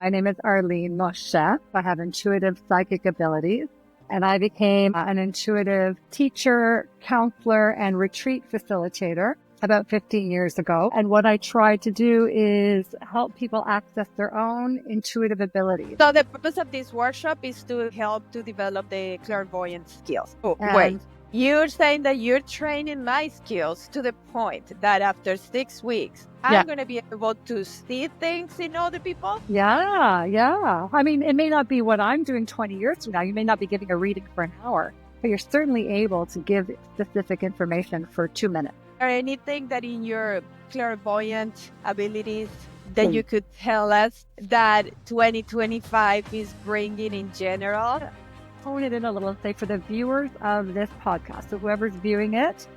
My name is Arlene Moshe. I have intuitive psychic abilities, and I became an intuitive teacher, counselor, and retreat facilitator about 15 years ago. And what I try to do is help people access their own intuitive abilities. So the purpose of this workshop is to help to develop the clairvoyant skills. And You're saying that you're training my skills to the point that after 6 weeks, I'm going to be able to see things in other people? Yeah. I mean, it may not be what I'm doing 20 years from now. You may not be giving a reading for an hour, but you're certainly able to give specific information for 2 minutes. Or anything that in your clairvoyant abilities that you could tell us that 2025 is bringing in general? Hone it in a little, say, for the viewers of this podcast. So whoever's viewing it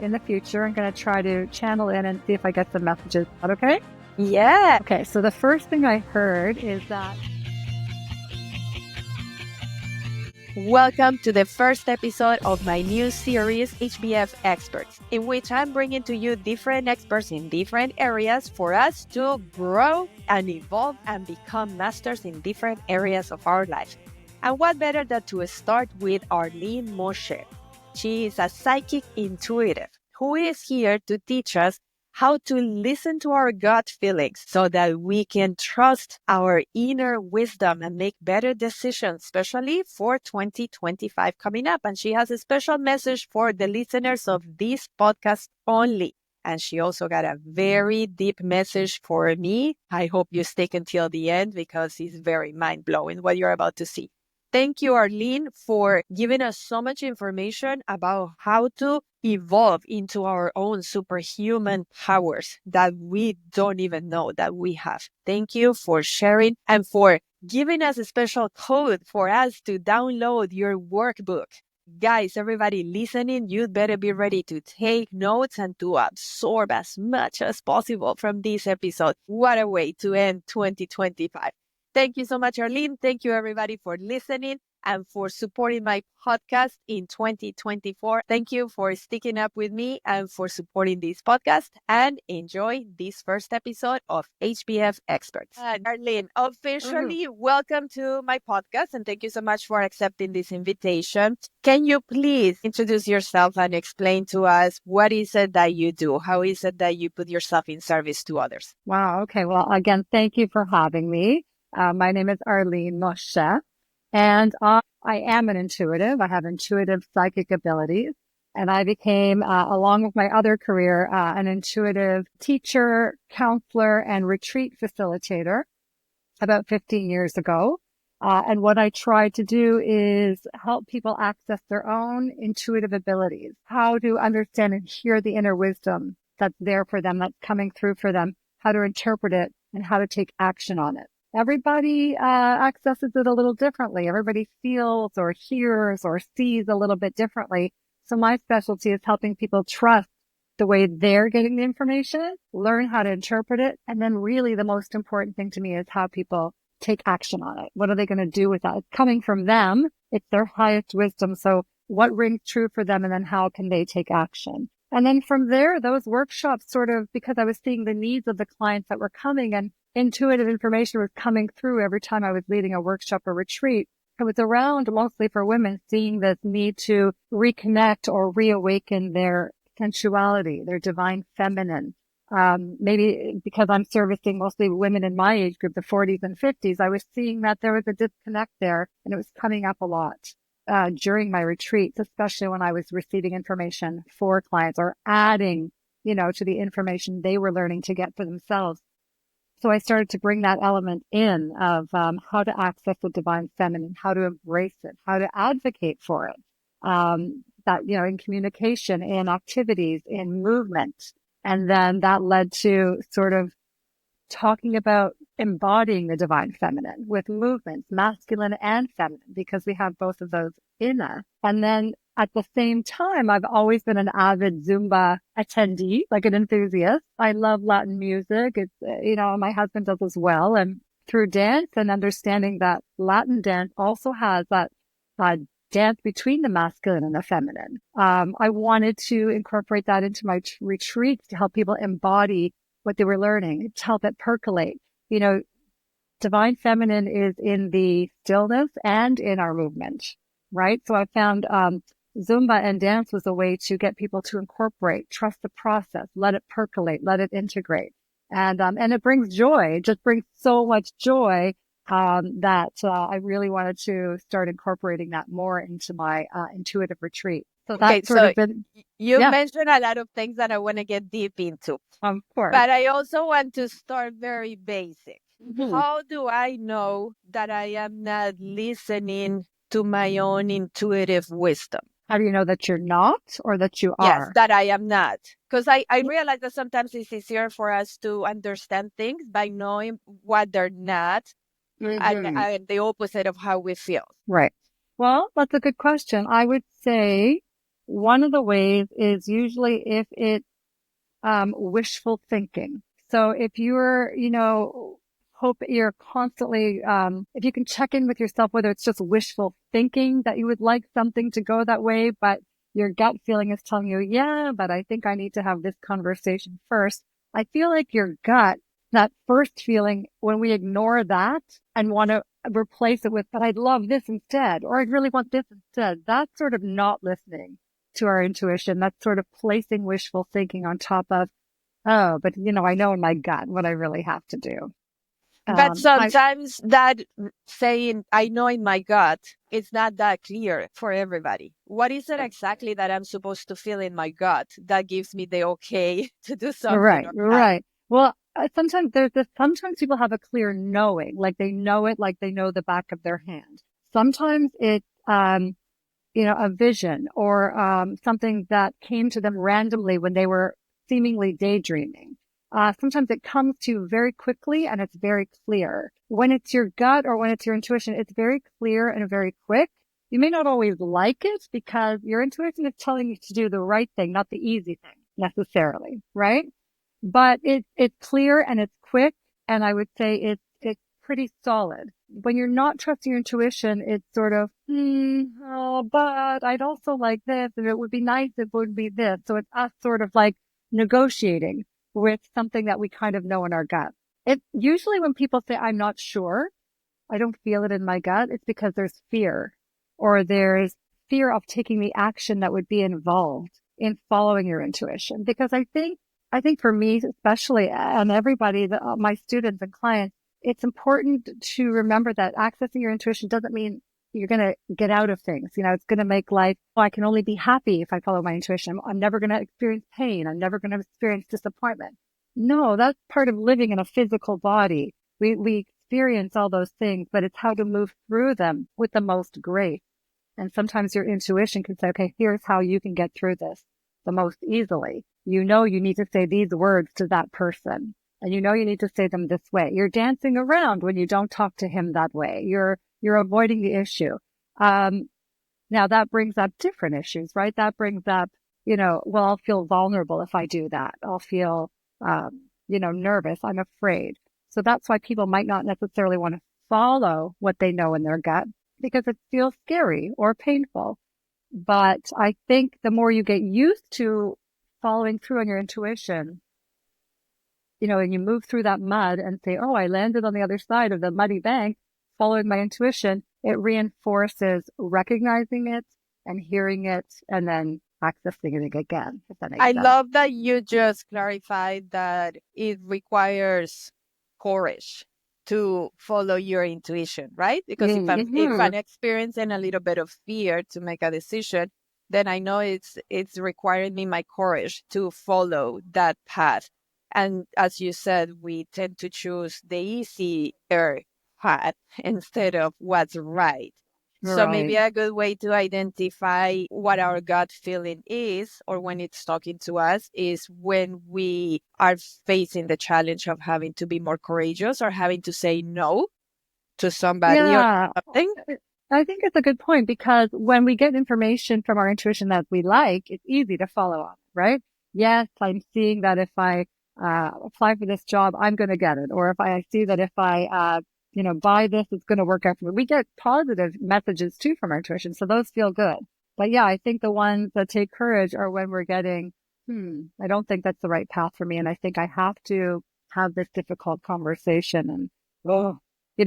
in the future, I'm going to try to channel in and see if I get some messages. Is that okay? Yeah. Okay, so the first thing I heard is that... Welcome to the first episode of my new series, HBF Experts, in which I'm bringing to you different experts in different areas for us to grow and evolve and become masters in different areas of our life. And what better than to start with Arlene Moshe. She is a psychic intuitive who is here to teach us how to listen to our gut feelings so that we can trust our inner wisdom and make better decisions, especially for 2025 coming up. And she has a special message for the listeners of this podcast only. And she also got a very deep message for me. I hope you stick until the end because it's very mind-blowing what you're about to see. Thank you, Arlene, for giving us so much information about how to evolve into our own superhuman powers that we don't even know that we have. Thank you for sharing and for giving us a special code for us to download your workbook. Guys, everybody listening, you'd better be ready to take notes and to absorb as much as possible from this episode. What a way to end 2025. Thank you so much, Arlene. Thank you, everybody, for listening and for supporting my podcast in 2024. Thank you for sticking up with me and for supporting this podcast, and enjoy this first episode of HBF Experts. Arlene, officially welcome to my podcast, and thank you so much for accepting this invitation. Can you please introduce yourself and explain to us what is it that you do? How is it that you put yourself in service to others? Wow. Okay. Well, again, thank you for having me. My name is Arlene Moshe, and I am an intuitive. I have intuitive psychic abilities, and I became, along with my other career, an intuitive teacher, counselor, and retreat facilitator about 15 years ago. And what I try to do is help people access their own intuitive abilities, how to understand and hear the inner wisdom that's there for them, that's coming through for them, how to interpret it, and how to take action on it. Everybody accesses it a little differently. Everybody feels or hears or sees a little bit differently. So my specialty is helping people trust the way they're getting the information, learn how to interpret it, and then really the most important thing to me is how people take action on it. What are they going to do with that? It's coming from them. It's their highest wisdom. So what rings true for them, and then how can they take action? And then from there, those workshops sort of, because I was seeing the needs of the clients that were coming and intuitive information was coming through every time I was leading a workshop or retreat. It was around mostly for women seeing this need to reconnect or reawaken their sensuality, their divine feminine. Maybe because I'm servicing mostly women in my age group, the 40s and 50s, I was seeing that there was a disconnect there, and it was coming up a lot during my retreats, especially when I was receiving information for clients or adding, to the information they were learning to get for themselves. So I started to bring that element in of how to access the divine feminine, how to embrace it, how to advocate for it, that, in communication, in activities, in movement. And then that led to sort of talking about embodying the divine feminine with movements, masculine and feminine, because we have both of those in us. And then at the same time, I've always been an avid Zumba attendee, like an enthusiast. I love Latin music. It's, my husband does as well. And through dance and understanding that Latin dance also has that dance between the masculine and the feminine. I wanted to incorporate that into my retreats to help people embody what they were learning, to help it percolate. divine feminine is in the stillness and in our movement, right? So I found Zumba and dance was a way to get people to incorporate, trust the process, let it percolate, let it integrate. And it brings joy. It just brings so much joy that I really wanted to start incorporating that more into my intuitive retreat. So Okay, that's sort so of been, you yeah, mentioned a lot of things that I want to get deep into, of course. but I also want to start very basic. Mhm. How do I know that I am not listening to my own intuitive wisdom? How do you know that you're not or that you Yes, are? that I am not. Because I realize that sometimes it's easier for us to understand things by knowing what they're not Mhm. and the opposite of how we feel. Right. Well, that's a good question. I would say one of the ways is usually if it's wishful thinking. So if you're, hope you're constantly, if you can check in with yourself, whether it's just wishful thinking that you would like something to go that way, but your gut feeling is telling you, yeah, but I think I need to have this conversation first. I feel like your gut, that first feeling, when we ignore that and want to replace it with, but I'd love this instead, or I'd really want this instead, that's sort of not listening to our intuition. That's sort of placing wishful thinking on top of, oh, but I know in my gut what I really have to do. But I sometimes that saying, I know in my gut, it's not that clear for everybody. What is it exactly that I'm supposed to feel in my gut that gives me the okay to do something Right, or not? right. Well, sometimes sometimes people have a clear knowing, like they know it, like they know the back of their hand. Sometimes it's, a vision or something that came to them randomly when they were seemingly daydreaming. Sometimes it comes to you very quickly and it's very clear. When it's your gut or when it's your intuition, it's very clear and very quick. You may not always like it because your intuition is telling you to do the right thing, not the easy thing necessarily, right? But it's clear and it's quick. And I would say it's pretty solid. When you're not trusting your intuition, it's sort of, oh, but I'd also like this, and it would be nice if it would be this. So it's us sort of like negotiating with something that we kind of know in our gut. It usually when people say, I'm not sure, I don't feel it in my gut, it's because there's fear or there's fear of taking the action that would be involved in following your intuition. Because I think for me, especially, and everybody, my students and clients, it's important to remember that accessing your intuition doesn't mean you're going to get out of things. It's going to make life, oh, I can only be happy if I follow my intuition. I'm never going to experience pain. I'm never going to experience disappointment. No, that's part of living in a physical body. We experience all those things, but it's how to move through them with the most grace. And sometimes your intuition can say, okay, here's how you can get through this the most easily. You need to say these words to that person. And you need to say them this way. You're dancing around when you don't talk to him that way. You're avoiding the issue. Now that brings up different issues, right? That brings up, well, I'll feel vulnerable if I do that. I'll feel, nervous. I'm afraid. So that's why people might not necessarily want to follow what they know in their gut because it feels scary or painful. But I think the more you get used to following through on your intuition, and you move through that mud and say, oh, I landed on the other side of the muddy bank, following my intuition, it reinforces recognizing it and hearing it and then accessing it again, if that makes I sense. love that you just clarified that it requires courage to follow your intuition, right? Because if I'm Mm-hmm. experiencing a little bit of fear to make a decision, then I know it's requiring me my courage to follow that path. And as you said, we tend to choose the easier path instead of what's right. So Right. maybe a good way to identify what our gut feeling is, or when it's talking to us, is when we are facing the challenge of having to be more courageous or having to say no to somebody or Yeah. something. I think it's a good point because when we get information from our intuition that we like, it's easy to follow up, right? Yes, I'm seeing that if I apply for this job, I'm going to get it. Or if I see that if I, buy this, it's going to work out for me. We get positive messages too from our intuition. So those feel good. But yeah, I think the ones that take courage are when we're getting, I don't think that's the right path for me. And I think I have to have this difficult conversation and, oh,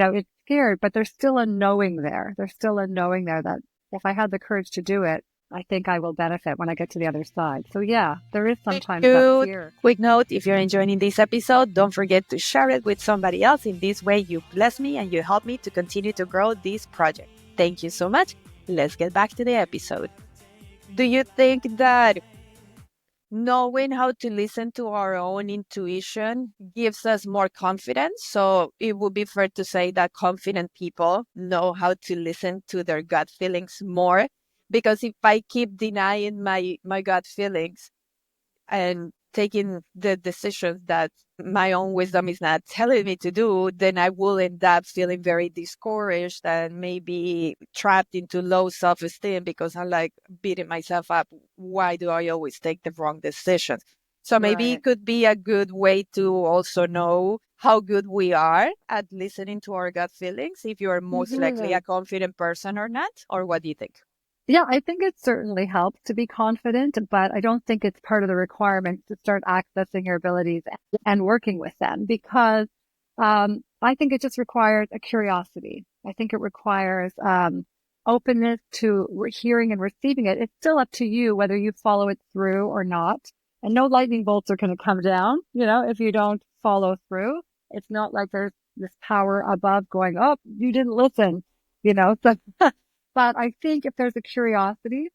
it's scared, but there's still a knowing there. There's still a knowing there that if I had the courage to do it, I think I will benefit when I get to the other side. So yeah, there is sometimes that fear. Quick note, if you're enjoying this episode, don't forget to share it with somebody else. In this way, you bless me and you help me to continue to grow this project. Thank you so much. Let's get back to the episode. Do you think that knowing how to listen to our own intuition gives us more confidence? So it would be fair to say that confident people know how to listen to their gut feelings more. Because if I keep denying my gut feelings and taking the decisions that my own wisdom is not telling me to do, then I will end up feeling very discouraged and maybe trapped into low self-esteem because I'm like beating myself up. Why do I always take the wrong decisions? So maybe Right. it could be a good way to also know how good we are at listening to our gut feelings, if you are most likely a confident person or not. Or what do you think? Yeah, I think it certainly helps to be confident, but I don't think it's part of the requirement to start accessing your abilities and working with them because I think it just requires a curiosity. I think it requires openness to hearing and receiving it. It's still up to you whether you follow it through or not. And no lightning bolts are going to come down, if you don't follow through. It's not like there's this power above going, oh, you didn't listen, so but I think if there's a curiosity,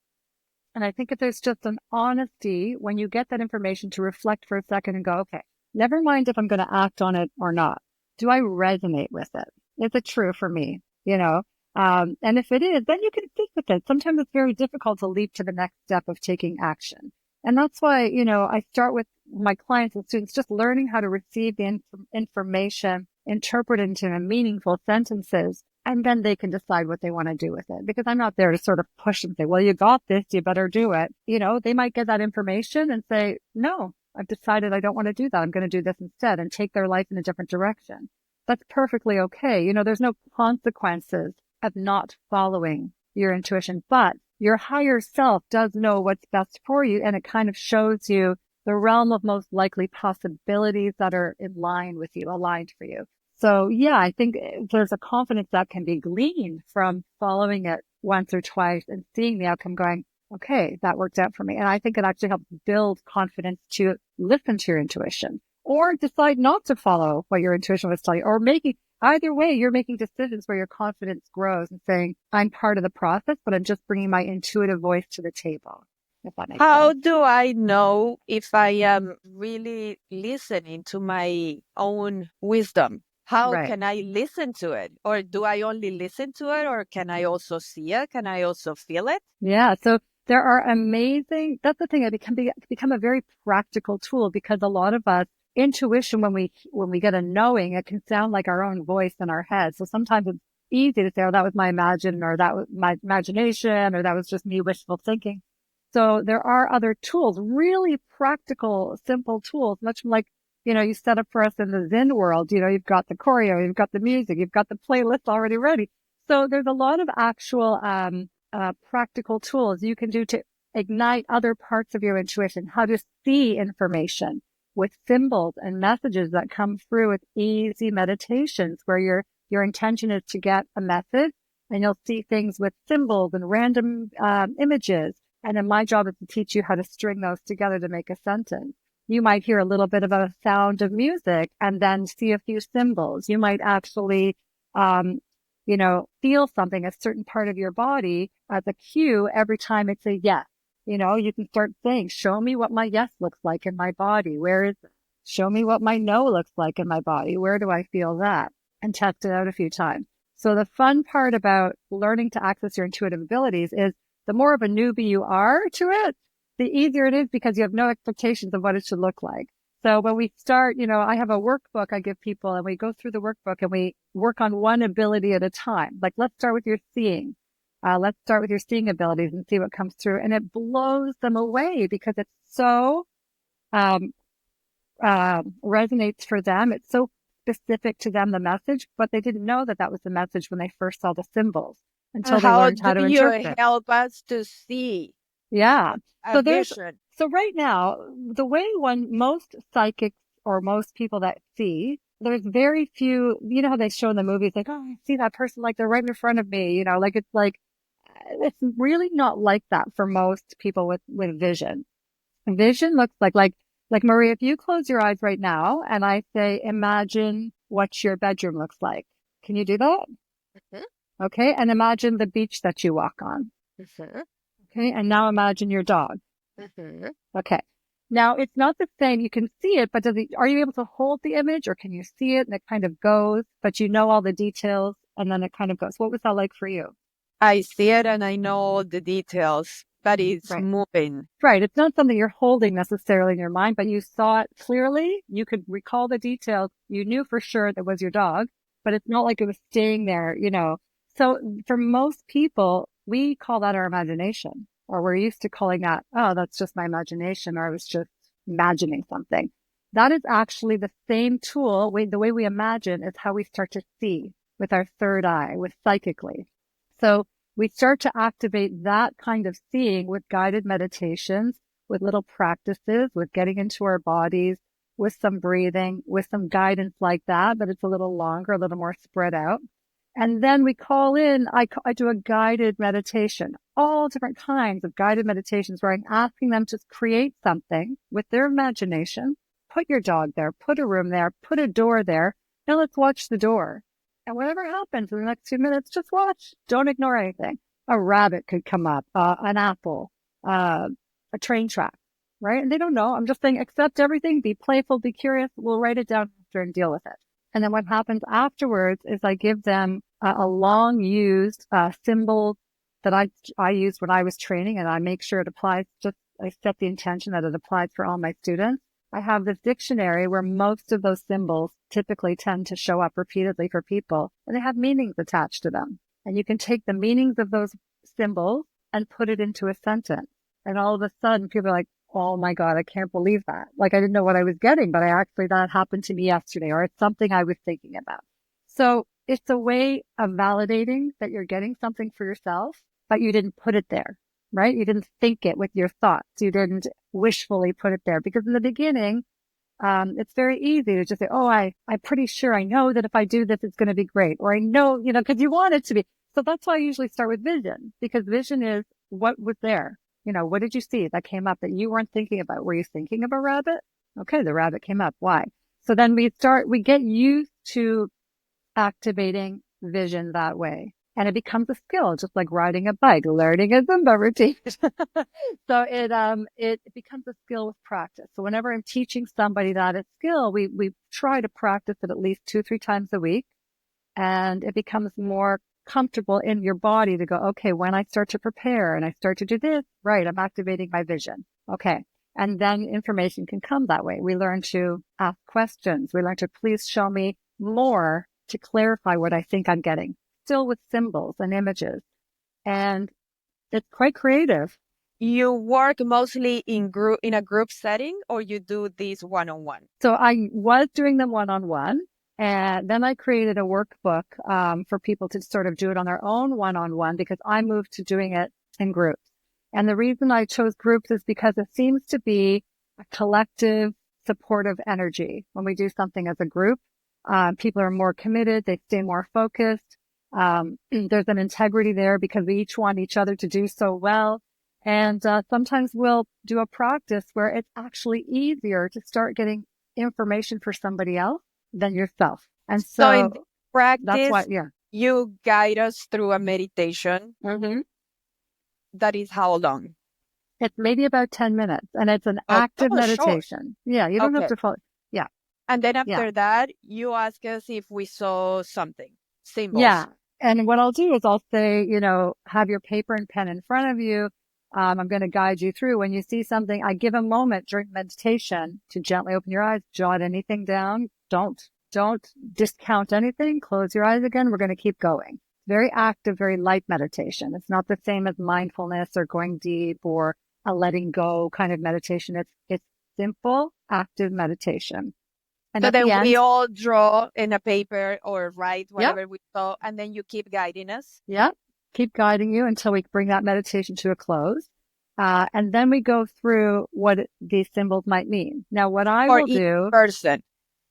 and I think if there's just an honesty when you get that information to reflect for a second and go, okay, never mind if I'm going to act on it or not. Do I resonate with it? Is it true for me? And if it is, then you can stick with it. Sometimes it's very difficult to leap to the next step of taking action. And that's why, I start with my clients and students just learning how to receive the information, interpret it into meaningful sentences, and then they can decide what they want to do with it. Because I'm not there to sort of push them, say, well, you got this, you better do it. They might get that information and say, no, I've decided I don't want to do that. I'm going to do this instead and take their life in a different direction. That's perfectly okay. There's no consequences of not following your intuition, but your higher self does know what's best for you. And it kind of shows you the realm of most likely possibilities that are in line with you, aligned for you. So yeah, I think there's a confidence that can be gleaned from following it once or twice and seeing the outcome going, okay, that worked out for me. And I think it actually helps build confidence to listen to your intuition or decide not to follow what your intuition was telling you, or either way, you're making decisions where your confidence grows and saying, I'm part of the process, but I'm just bringing my intuitive voice to the table. If that makes How sense. do I know if I am really listening to my own wisdom? How Right. can I listen to it? Or do I only listen to it? Or can I also see it? Can I also feel it? Yeah. So there are that's the thing. It can become a very practical tool because a lot of us intuition, when we get a knowing, it can sound like our own voice in our head. So sometimes it's easy to say, oh, that was my or that was my imagination, or that was just me wishful thinking. So there are other tools, really practical, simple tools, much like, you set up for us in the Zen world. You've got the choreo, you've got the music, you've got the playlist already ready. So there's a lot of actual, practical tools you can do to ignite other parts of your intuition, how to see information with symbols and messages that come through with easy meditations where your intention is to get a message and you'll see things with symbols and random images. And then my job is to teach you how to string those together to make a sentence. You might hear a little bit of a sound of music and then see a few symbols. You might actually, feel something, a certain part of your body as a cue every time it's a yes. You can start saying, show me what my yes looks like in my body. Where is it? Show me what my no looks like in my body. Where do I feel that? And test it out a few times. So the fun part about learning to access your intuitive abilities is the more of a newbie you are to it, the easier it is because you have no expectations of what it should look like. So when we start, I have a workbook I give people and we go through the workbook and we work on one ability at a time. Like, let's start with your seeing. Let's start with your seeing abilities and see what comes through. And it blows them away because it's so, resonates for them. It's so specific to them, the message, but they didn't know that that was the message when they first saw the symbols until they How learned do how to you interpret. help us to see Yeah. a So vision? so right now, the way most psychics or most people that see there's very few, you know how they show in the movies, like, oh, I see that person, like they're right in front of me, like it's like, it's really not like that for most people with vision. Vision looks like Maria, if you close your eyes right now and I say, imagine what your bedroom looks like. Can you do that? Mhm, Okay. And imagine the beach that you walk on. mhm, Okay. And now imagine your dog. mhm. Okay. Now it's not the same. You can see it, but are you able to hold the image or can you see it and it kind of goes, but you know all the details and then it kind of goes. What was that like for you? I see it and I know the details, but it's Right. moving. Right. It's not something you're holding necessarily in your mind, but you saw it clearly. You could recall the details. You knew for sure that was your dog, but it's not like it was staying there. So for most people, we call that our imagination, or we're used to calling that, oh, that's just my imagination, or I was just imagining something. That is actually the same tool. The way we imagine is how we start to see with our third eye, with psychically. So we start to activate that kind of seeing with guided meditations, with little practices, with getting into our bodies, with some breathing, with some guidance like that, but it's a little longer, a little more spread out. And then we call in, I do a guided meditation, all different kinds of guided meditations where I'm asking them to create something with their imagination. Put your dog there, put a room there, put a door there. Now let's watch the door. And whatever happens in the next 2 minutes, just watch. Don't ignore anything. A rabbit could come up, an apple, a train track, right? And they don't know. I'm just saying, accept everything, be playful, be curious. We'll write it down after and deal with it. And then what happens afterwards is I give them a long used symbol that I used when I was training, and I make sure it applies. I set the intention that it applies for all my students. I have this dictionary where most of those symbols typically tend to show up repeatedly for people, and they have meanings attached to them. And you can take the meanings of those symbols and put it into a sentence. And all of a sudden, people are like, oh my God, I can't believe that. Like, I didn't know what I was getting, but that happened to me yesterday, or it's something I was thinking about. So it's a way of validating that you're getting something for yourself, but you didn't put it there, right? You didn't think it with your thoughts. You didn't wishfully put it there, because in the beginning, it's very easy to just say, oh, I'm pretty sure I know that if I do this, it's going to be great. Or I know, because you want it to be. So that's why I usually start with vision, because vision is what was there. What did you see that came up that you weren't thinking about? Were you thinking of a rabbit? Okay, the rabbit came up. Why? So then we get used to activating vision that way. And it becomes a skill, just like riding a bike, learning a Zumba routine. So it becomes a skill with practice. So whenever I'm teaching somebody that skill, we try to practice it at least 2-3 times a week. And it becomes more comfortable in your body to go, okay, when I start to prepare and I start to do this, right, I'm activating my vision. Okay. And then information can come that way. We learn to ask questions. We learn to please show me more to clarify what I think I'm getting, still with symbols and images. And it's quite creative. You work mostly in a group setting, or you do these one-on-one? So I was doing them one-on-one. And then I created a workbook for people to sort of do it on their own one-on-one, because I moved to doing it in groups. And the reason I chose groups is because it seems to be a collective, supportive energy. When we do something as a group, people are more committed. They stay more focused. There's an integrity there because we each want each other to do so well. And sometimes we'll do a practice where it's actually easier to start getting information for somebody else than yourself. And So in so that's why, practice, yeah. you guide us through a meditation. Mm-hmm. That is how long? It's maybe about 10 minutes, and it's an active Sure. meditation. Yeah, you don't have Okay. to follow. Yeah, And then yeah, after that, you ask us if we saw something, yeah. symbols. And what I'll do is I'll say, have your paper and pen in front of you. I'm going to guide you through. When you see something, I give a moment during meditation to gently open your eyes, jot anything down. Don't discount anything. Close your eyes again. We're going to keep going. Very active, very light meditation. It's not the same as mindfulness or going deep or a letting go kind of meditation. It's simple, active meditation. And So at the then we end, all draw in a paper or write yep, whatever we saw, and then you keep guiding us. yep, keep guiding you until we bring that meditation to a close. And then we go through what these symbols might mean. Now, what I For will each do person.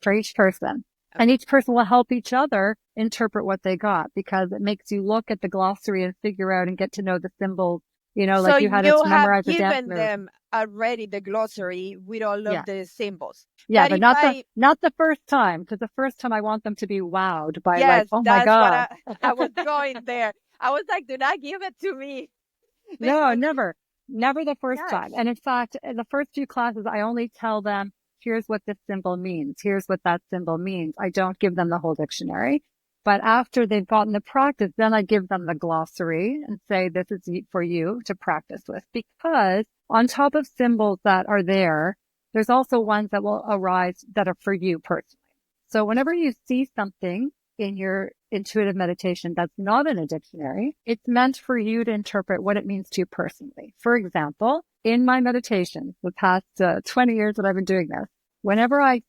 for each person. And each person will help each other interpret what they got, because it makes you look at the glossary and figure out and get to know the symbols, So like you had to you have memorize a dance given move. them already the glossary with all Yeah. of the symbols. Yeah, But but if I, not the first time, because the first time I want them to be wowed by like, yes, oh my that's what God. I was going there. I was like, do not give it to me No, because, never. Never the first time. yes. And in fact, in the first few classes, I only tell them, here's what this symbol means. Here's what that symbol means. I don't give them the whole dictionary. But after they've gotten the practice, then I give them the glossary and say, this is for you to practice with. Because on top of symbols that are there, there's also ones that will arise that are for you personally. So whenever you see something in your intuitive meditation that's not in a dictionary, it's meant for you to interpret what it means to you personally. For example, in my meditation, the past 20 years that I've been doing this, whenever I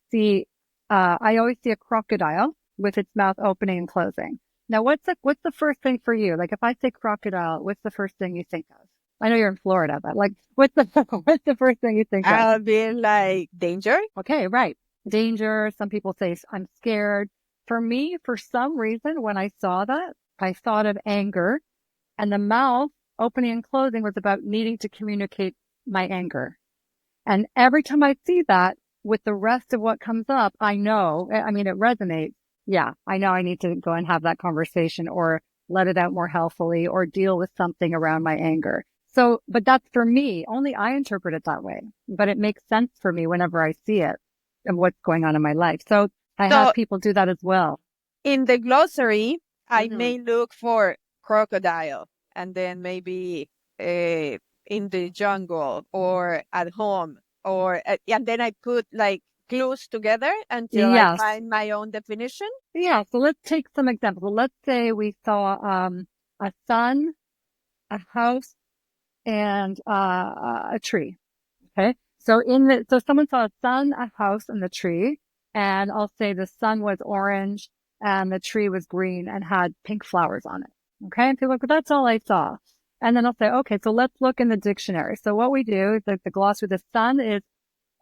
always see a crocodile with its mouth opening and closing. Now, what's the first thing for you? Like if I say crocodile, what's the first thing you think of? I know you're in Florida, but like, what's the first thing you think of? I'll be like, danger? Okay, right. Danger. Some people say I'm scared. For me, for some reason, when I saw that, I thought of anger, and the mouth opening and closing was about needing to communicate my anger. And every time I see that with the rest of what comes up, I know, I mean, it resonates. Yeah, I know I need to go and have that conversation or let it out more healthfully or deal with something around my anger. So, but that's for me. Only I interpret it that way, but it makes sense for me whenever I see it and what's going on in my life. So I have So people do that as well. in the glossary, I Mm-hmm. may look for crocodile and then maybe in the jungle or at home or, and then I put like clues together until I Yes. find my own definition. Yeah. So let's take some examples. Let's say we saw a sun, a house, and a tree. Okay. So someone saw a sun, a house, and the tree. And I'll say the sun was orange and the tree was green and had pink flowers on it. Okay. And people are like, well, that's all I saw. And then I'll say, okay, so let's look in the dictionary. So what we do is like the glossary, the sun is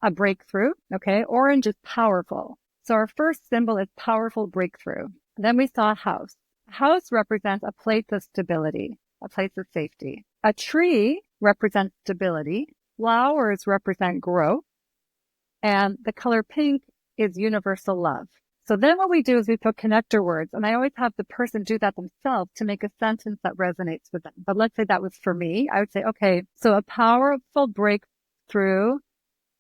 a breakthrough. Okay. Orange is powerful. So our first symbol is powerful breakthrough. Then we saw a house. House represents a place of stability, a place of safety. A tree represents stability. Flowers represent growth. And the color pink is universal love. So then what we do is we put connector words, and I always have the person do that themselves to make a sentence that resonates with them. But let's say that was for me. I would say, okay, so a powerful breakthrough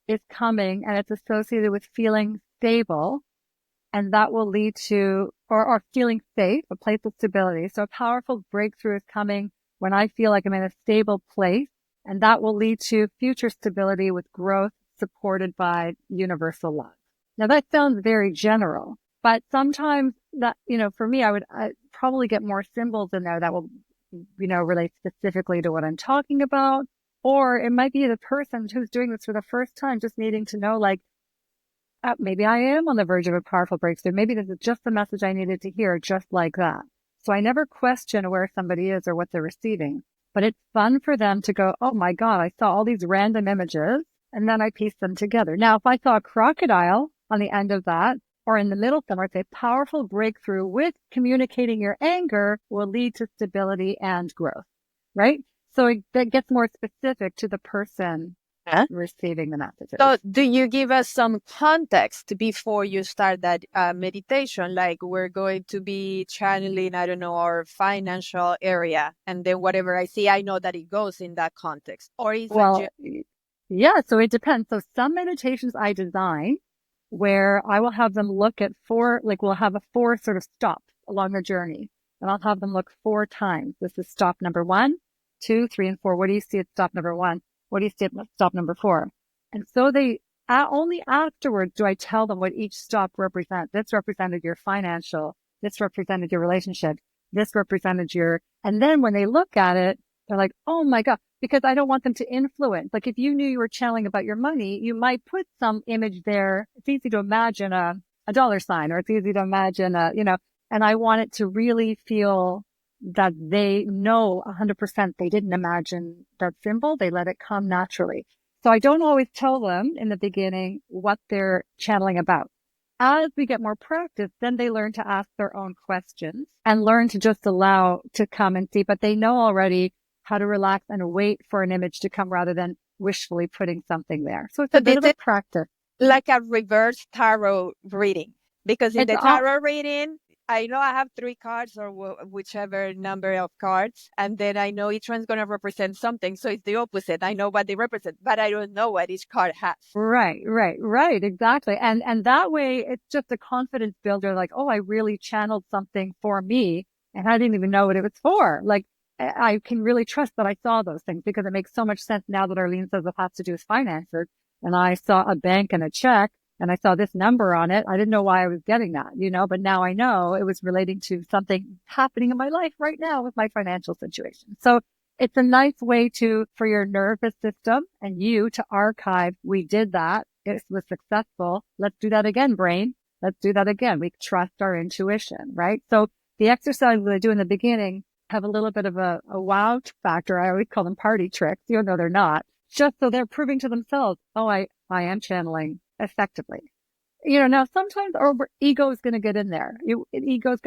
is coming and it's associated with feeling stable, and that will lead to, or feeling safe, a place of stability. So a powerful breakthrough is coming when I feel like I'm in a stable place, and that will lead to future stability with growth supported by universal love. Now that sounds very general, but sometimes that, for me, I'd probably get more symbols in there that will, relate specifically to what I'm talking about. Or it might be the person who's doing this for the first time, just needing to know, like, maybe I am on the verge of a powerful breakthrough. Maybe this is just the message I needed to hear, just like that. So I never question where somebody is or what they're receiving, but it's fun for them to go, oh my God, I saw all these random images and then I piece them together. Now, if I saw a crocodile on the end of that or in the middle somewhere, say powerful breakthrough with communicating your anger will lead to stability and growth, right? So that gets more specific to the person receiving the messages. So, do you give us some context before you start that meditation? Like, we're going to be channeling, I don't know, our financial area, and then whatever I see, I know that it goes in that context. Or is Well, yeah, so it depends. So some meditations I design where I will have them look at we'll have 4 sort of stops along the journey, and I'll have them look 4 times. This is stop number 1, 2, 3, and 4. What do you see at stop number 1? What do you see at stop number 4? And so only afterwards do I tell them what each stop represents. This represented your financial. This represented your relationship. This represented and then when they look at it, they're like, oh my God, because I don't want them to influence. Like if you knew you were channeling about your money, you might put some image there. It's easy to imagine a dollar sign, or it's easy to imagine and I want it to really feel that they know 100% they didn't imagine that symbol. They let it come naturally. So I don't always tell them in the beginning what they're channeling about. as we get more practice, then they learn to ask their own questions and learn to just allow to come and see, but they know already how to relax and wait for an image to come rather than wishfully putting something there. So it's So a bit this of is a practice. like a reverse tarot reading, because in It's the all tarot reading, I know I have three cards or whichever number of cards, and then I know each one's going to represent something. So it's the opposite. I know what they represent, but I don't know what each card has. right. Exactly. And that way it's just a confidence builder, like, oh, I really channeled something for me and I didn't even know what it was for. Like I can really trust that I saw those things because it makes so much sense now that Arlene says it has to do with finances. And I saw a bank and a check and I saw this number on it. I didn't know why I was getting that, but now I know it was relating to something happening in my life right now with my financial situation. So it's a nice way for your nervous system and you to archive. We did that. It was successful. Let's do that again, brain. Let's do that again. We trust our intuition, right? So the exercises that I do in the beginning have a little bit of a wow factor. I always call them party tricks, even though they're not, just so they're proving to themselves, oh, I am channeling effectively. Now sometimes our ego is going to get in there.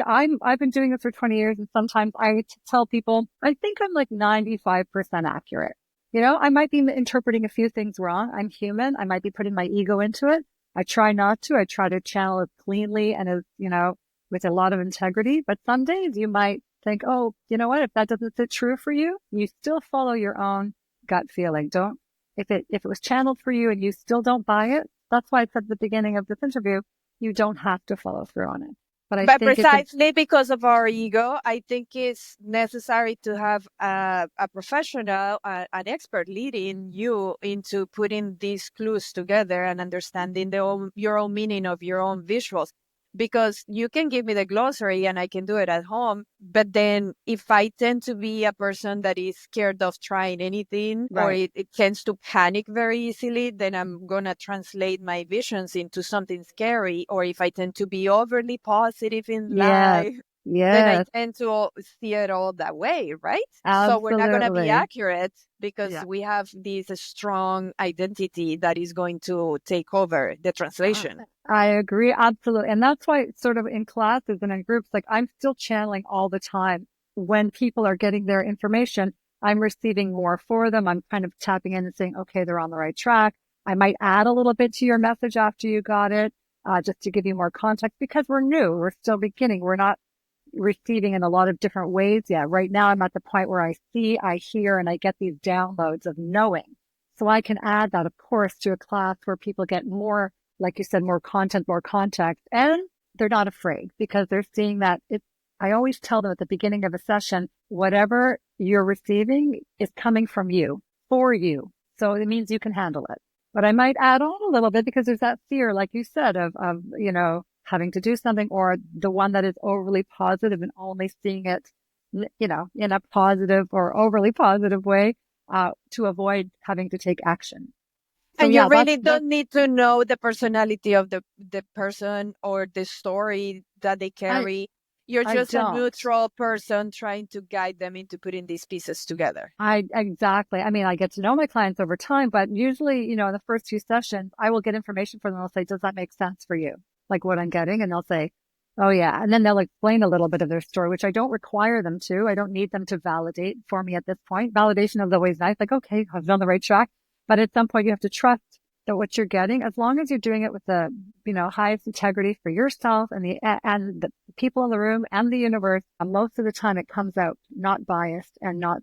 I've been doing this for 20 years and sometimes I tell people, I think I'm like 95% accurate. I might be interpreting a few things wrong. I'm human. I might be putting my ego into it. I try not to. I try to channel it cleanly and with a lot of integrity. But some days you might think, oh, you know what? If that doesn't sit true for you, you still follow your own gut feeling. If it was channeled for you and you still don't buy it, that's why I said at the beginning of this interview, you don't have to follow through on it. But I But think it's precisely because of our ego, I think it's necessary to have a professional, an expert leading you into putting these clues together and understanding your own meaning of your own visuals. Because you can give me the glossary and I can do it at home. But then if I tend to be a person that is scared of trying anything, or right. it tends to panic very easily, then I'm going to translate my visions into something scary. Or if I tend to be overly positive in Yes. life, then I Yes. tend to see it all that way, right? So we're not going to be Absolutely. accurate because Yeah. we have this strong identity that is going to take over the Uh, translation. I agree. Absolutely. And that's why sort of in classes and in groups, like I'm still channeling all the time. When people are getting their information, I'm receiving more for them. I'm kind of tapping in and saying, okay, they're on the right track. I might add a little bit to your message after you got it, just to give you more context because we're new. We're still beginning. We're not receiving in a lot of different ways. Yeah. Right now I'm at the point where I see, I hear, and I get these downloads of knowing. So I can add that, of course, to a class where people get more, like you said, more content, more context, and they're not afraid because they're seeing that I always tell them at the beginning of a session, whatever you're receiving is coming from you, for you. So it means you can handle it. But I might add on a little bit because there's that fear, like you said, of having to do something, or the one that is overly positive and only seeing it, in a positive or overly positive way, to avoid having to take action. So And you yeah, really that's don't need to know the personality of the person or the story that they I carry. You're I just a don't. neutral person trying to guide them into putting these pieces together. Exactly. I mean, I get to know my clients over time, but usually, in the first few sessions, I will get information from them. I'll say, does that make sense for you? Like what I'm getting? And they'll say, oh yeah. And then they'll explain a little bit of their story, which I don't require them to. I don't need them to validate for me at this point. Validation is always nice. Like, okay, I was on the right track. But at some point you have to trust that what you're getting, as long as you're doing it with the, highest integrity for yourself and the people in the room and the universe, most of the time it comes out not biased and not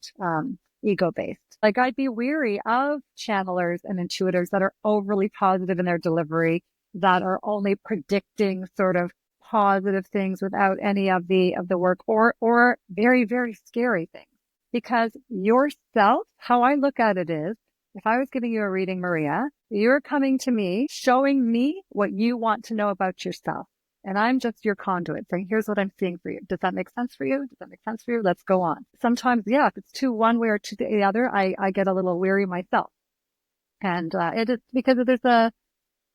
ego based. Like I'd be weary of channelers and intuitors that are overly positive in their delivery, that are only predicting sort of positive things without any of the work, or very, very scary things. Because yourself, how I look at it is, if I was giving you a reading, Maria, you're coming to me, showing me what you want to know about yourself. And I'm just your conduit saying, here's what I'm seeing for you. Does that make sense for you? Does that make sense for you? Let's go on. Sometimes, yeah, if it's too one way or to the other, I get a little weary myself. And it is because there's a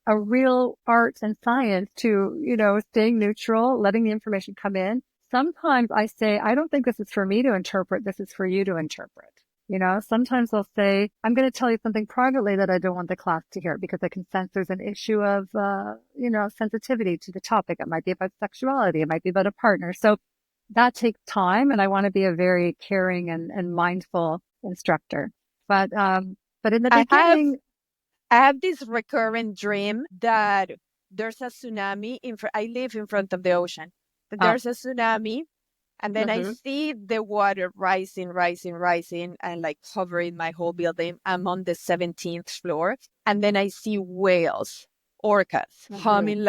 real art and science to, staying neutral, letting the information come in. Sometimes I say, I don't think this is for me to interpret. This is for you to interpret. Sometimes they'll say, I'm going to tell you something privately that I don't want the class to hear because I can sense there's an issue of, sensitivity to the topic. It might be about sexuality. It might be about a partner. So that takes time. And I want to be a very caring and mindful instructor. But in the I have beginning, I have this recurrent dream that there's a tsunami I live in front of the ocean. That oh, there's a tsunami, and then I mhm. see the water rising, rising, rising, and like covering my whole building. I'm on the 17th floor, and then I see whales, orcas, Mhm. coming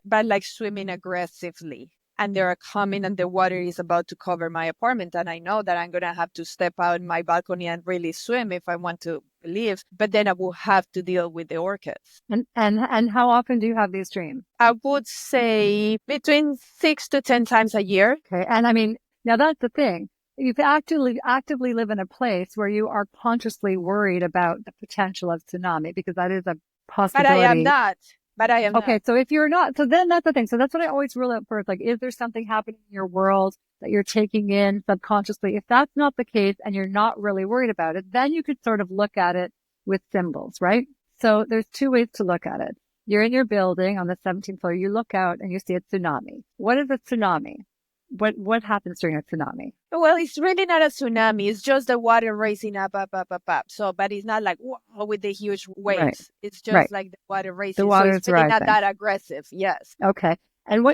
but like swimming aggressively. And they're coming, and the water is about to cover my apartment. And I know that I'm gonna have to step out my balcony and really swim if I want to leave. But then I will have to deal with the orcas. And how often do you have these dreams? I would say between 6 to 10 times a year. Okay. And I mean, now that's the thing. You actively live in a place where you are consciously worried about the potential of tsunami because that is a But I am possibility. not. But I am Okay. not. So if you're not, so then that's the thing. So that's what I always rule out first. Like, is there something happening in your world that you're taking in subconsciously? If that's not the case and you're not really worried about it, then you could sort of look at it with symbols, right? So there's two ways to look at it. You're in your building on the 17th floor. You look out and you see a tsunami. What is a tsunami? What happens during a tsunami? Well, it's really not a tsunami. It's just the water raising up, up, up, up, up. So, but it's not like wow, with the huge Right, waves. It's just right. like the water The raising. So water it's is really not rising. that aggressive. Yes. Okay. And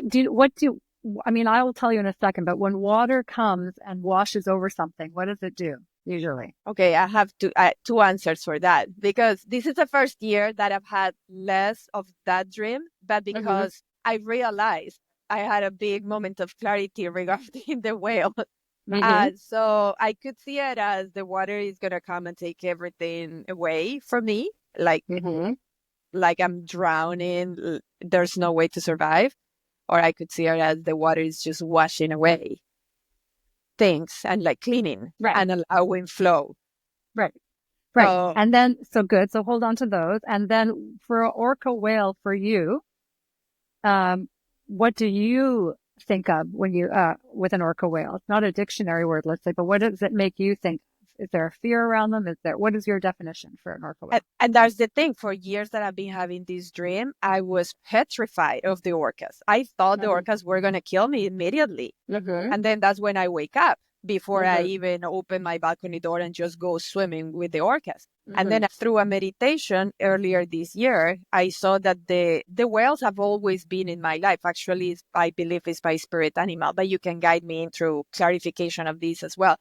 I mean, I will tell you in a second, but when water comes and washes over something, what does it do usually? Okay, I have two answers for that because this is the first year that I've had less of that dream, but Hmm. because I realized I had a big moment of clarity regarding the whale. Hmm. So I could see it as the water is gonna come and take everything away from me, like Hmm. like I'm drowning. There's no way to survive, or I could see it as the water is just washing away things and like cleaning Right, and allowing flow. right, right. So And then, so good. So hold on to those. And then for an orca whale for you, um, what do you think of when you, with an orca whale? It's not a dictionary word, let's say, but what does it make you think? Is there a fear around them? What is your definition for an orca whale? and that's the thing. For years that I've been having this dream, I was petrified of the orcas. I thought the Hmm. orcas were gonna kill me immediately. Hmm. And then that's when I wake up before I Hmm. even open my balcony door and just go swimming with the orcas. And Hmm. then through a meditation earlier this year, I saw that the whales have always been in my life. Actually, I believe it's my spirit animal, but you can guide me through clarification of this as well.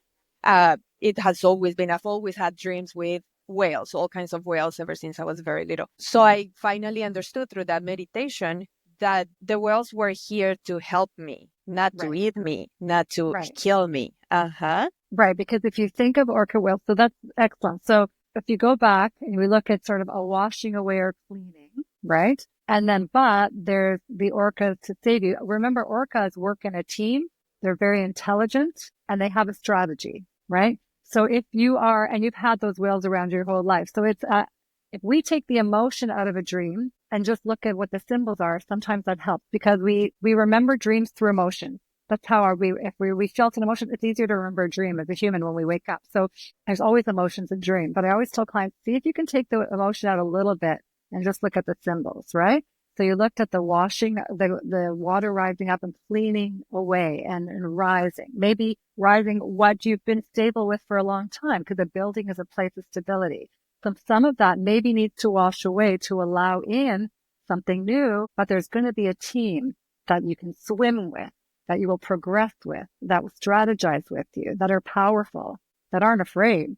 It has always been, I've always had dreams with whales, all kinds of whales ever since I was very little. So I finally understood through that meditation that the whales were here to help me, not to Right, eat me, not to right. kill me. Uh-huh. Right, because if you think of orca whales, so that's excellent. So if you go back and we look at sort of a washing away or cleaning, right? And then, but there's the orcas to save you. Remember, orcas work in a team. They're very intelligent and they have a strategy, right? So if you are, and you've had those whales around your whole life. So if we take the emotion out of a dream and just look at what the symbols are, sometimes that helps because we remember dreams through emotion. That's how if we felt an emotion, it's easier to remember a dream as a human when we wake up. So there's always emotions in dream, but I always tell clients, see if you can take the emotion out a little bit and just look at the symbols, right? So you looked at the washing, the water rising up and cleaning away and rising, maybe rising what you've been stable with for a long time because a building is a place of stability. So some of that maybe needs to wash away to allow in something new, but there's going to be a team that you can swim with, that you will progress with, that will strategize with you, that are powerful, that aren't afraid.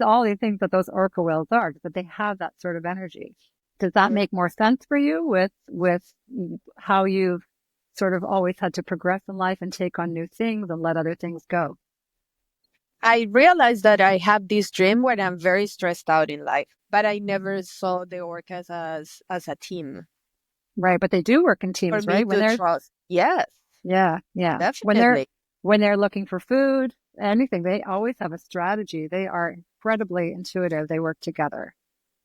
All these things that those orca whales are, that they have that sort of energy. Does that make more sense for you with how you've sort of always had to progress in life and take on new things and let other things go? I realized that I have this dream when I'm very stressed out in life, but I never saw the orcas as a team Right. But they do work in for teams, me right? to trust. Yes, Yeah, yeah. definitely. When they're looking for food, anything, they always have a strategy. They are incredibly intuitive. They work together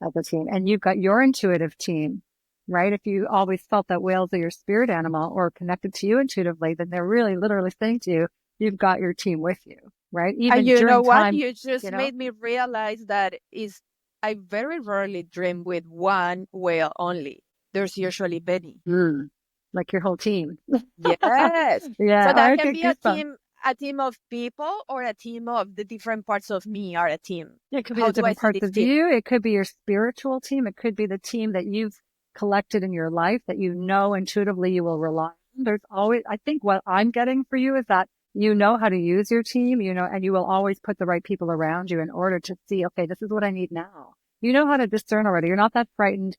as a team. And you've got your intuitive team, right? If you always felt that whales are your spirit animal or connected to you intuitively, then they're really literally saying to you, you've got your team with you. right? And Even you know during what? time, You just you know, made me realize that is I very rarely dream with one whale only. There's usually many. mm, like your whole team. Yes. So Yeah, or that I can get be goosebumps. a team of people or a team of the different parts of me are a team. Yeah, it could be How the do I different see parts this of team? you. It could be your spiritual team. It could be the team that you've collected in your life that you know intuitively you will rely on. There's always, I think what I'm getting for you is that you know how to use your team, you know, and you will always put the right people around you in order to see, okay, this is what I need now. You know how to discern already. You're not that frightened,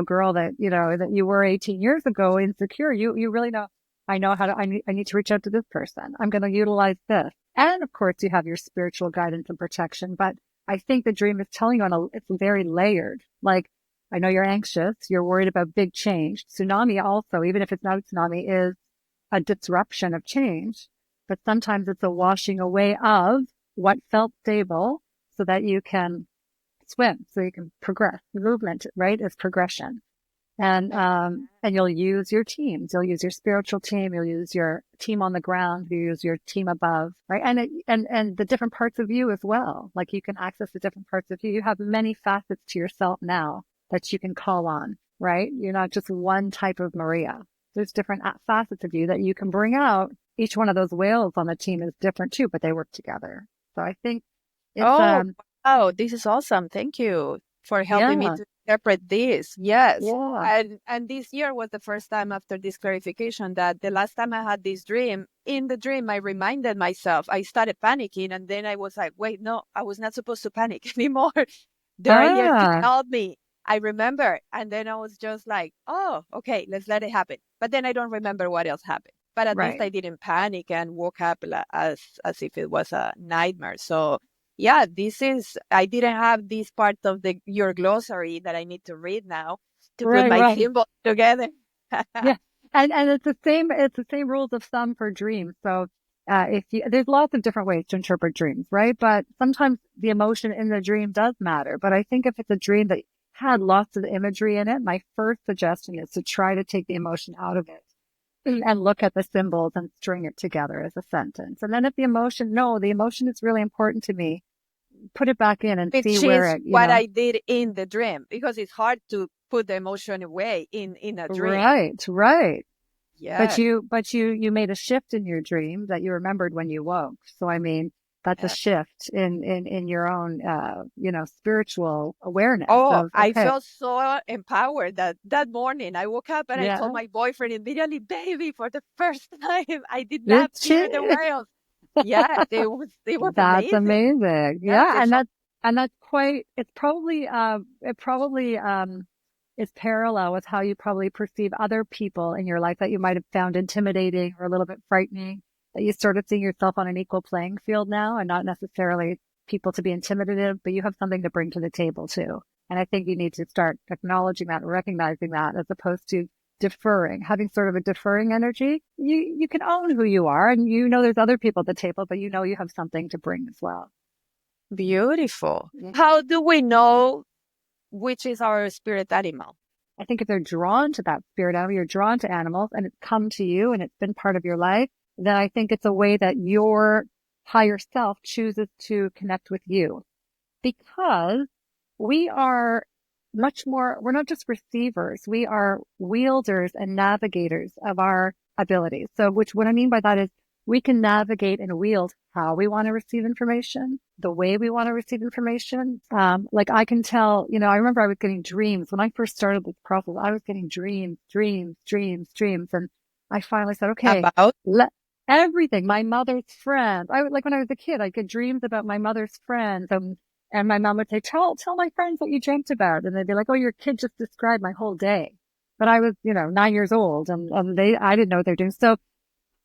girl that, that you were 18 years ago, insecure. You really know, I know how to, I need to reach out to this person. I'm going to utilize this. And of course you have your spiritual guidance and protection, but I think the dream is telling you it's very layered. Like, I know you're anxious. You're worried about big change. Tsunami also, even if it's not a tsunami, is a disruption of change. But sometimes it's a washing away of what felt stable so that you can swim, so you can progress. Movement, right, is progression. And you'll use your teams. You'll use your spiritual team. You'll use your team on the ground. You use your team above, right? And the different parts of you as well. Like you can access the different parts of you. You have many facets to yourself now that you can call on, right? You're not just one type of Maria. There's different facets of you that you can bring out. Each one of those whales on the team is different too, but they work together. So I think it's, Oh, wow, this is awesome. Thank you for helping me yeah, to interpret this. Yes. yeah, And this year was the first time after this clarification that the last time I had this dream, in the dream I reminded myself, I started panicking and then I was like, wait, no, I was not supposed to panic anymore. The EFT ah, helped me. I remember. And then I was just like, oh, okay, let's let it happen. But then I don't remember what else happened. But at least right. I didn't panic and woke up as if it was a nightmare. So yeah, this is I didn't have this part of the your glossary that I need to read now to put Right, my right. symbols together. Yeah. And it's the same rules of thumb for dreams. So, if you, there's lots of different ways to interpret dreams, right? But sometimes the emotion in the dream does matter. But I think if it's a dream that had lots of imagery in it, my first suggestion is to try to take the emotion out of it and look at the symbols and string it together as a sentence. And then if the emotion is really important to me, put it back in and see Which where is it, what I did in the dream because it's hard to put the emotion away in a dream. right, right. But Yes. you made a shift in your dream that you remembered when you woke. So I mean, that's a Yeah. shift in your own, spiritual awareness Oh, of, I okay, felt so empowered that morning. I woke up and I told yeah, my boyfriend immediately, baby, for the first time, I did not it's fear the she. whales. Yes, it was That's amazing. amazing. Yes, Yeah. it felt And that's quite, it probably is parallel with how you probably perceive other people in your life that you might have found intimidating or a little bit frightening, that you sort of seeing yourself on an equal playing field now and not necessarily people to be intimidative, but you have something to bring to the table too. And I think you need to start acknowledging that, recognizing that as opposed to deferring, having sort of a deferring energy. You can own who you are and there's other people at the table, but you have something to bring as well. beautiful. Yeah. How do we know which is our spirit animal? I think if they're drawn to that spirit animal, you're drawn to animals and it's come to you and it's been part of your life, then I think it's a way that your higher self chooses to connect with you because we are we're not just receivers. We are wielders and navigators of our abilities. So what I mean by that is we can navigate and wield how we want to receive information, the way we want to receive information. Like I can tell, I remember I was getting dreams when I first started this process. I was getting dreams, dreams, dreams, dreams. And I finally said, okay, About let everything, my mother's friends. I would like when I was a kid, I'd get dreams about my mother's friends. And my mom would say, tell my friends what you dreamt about. And they'd be like, oh, your kid just described my whole day. But I was, 9 years old and I didn't know what they're doing. So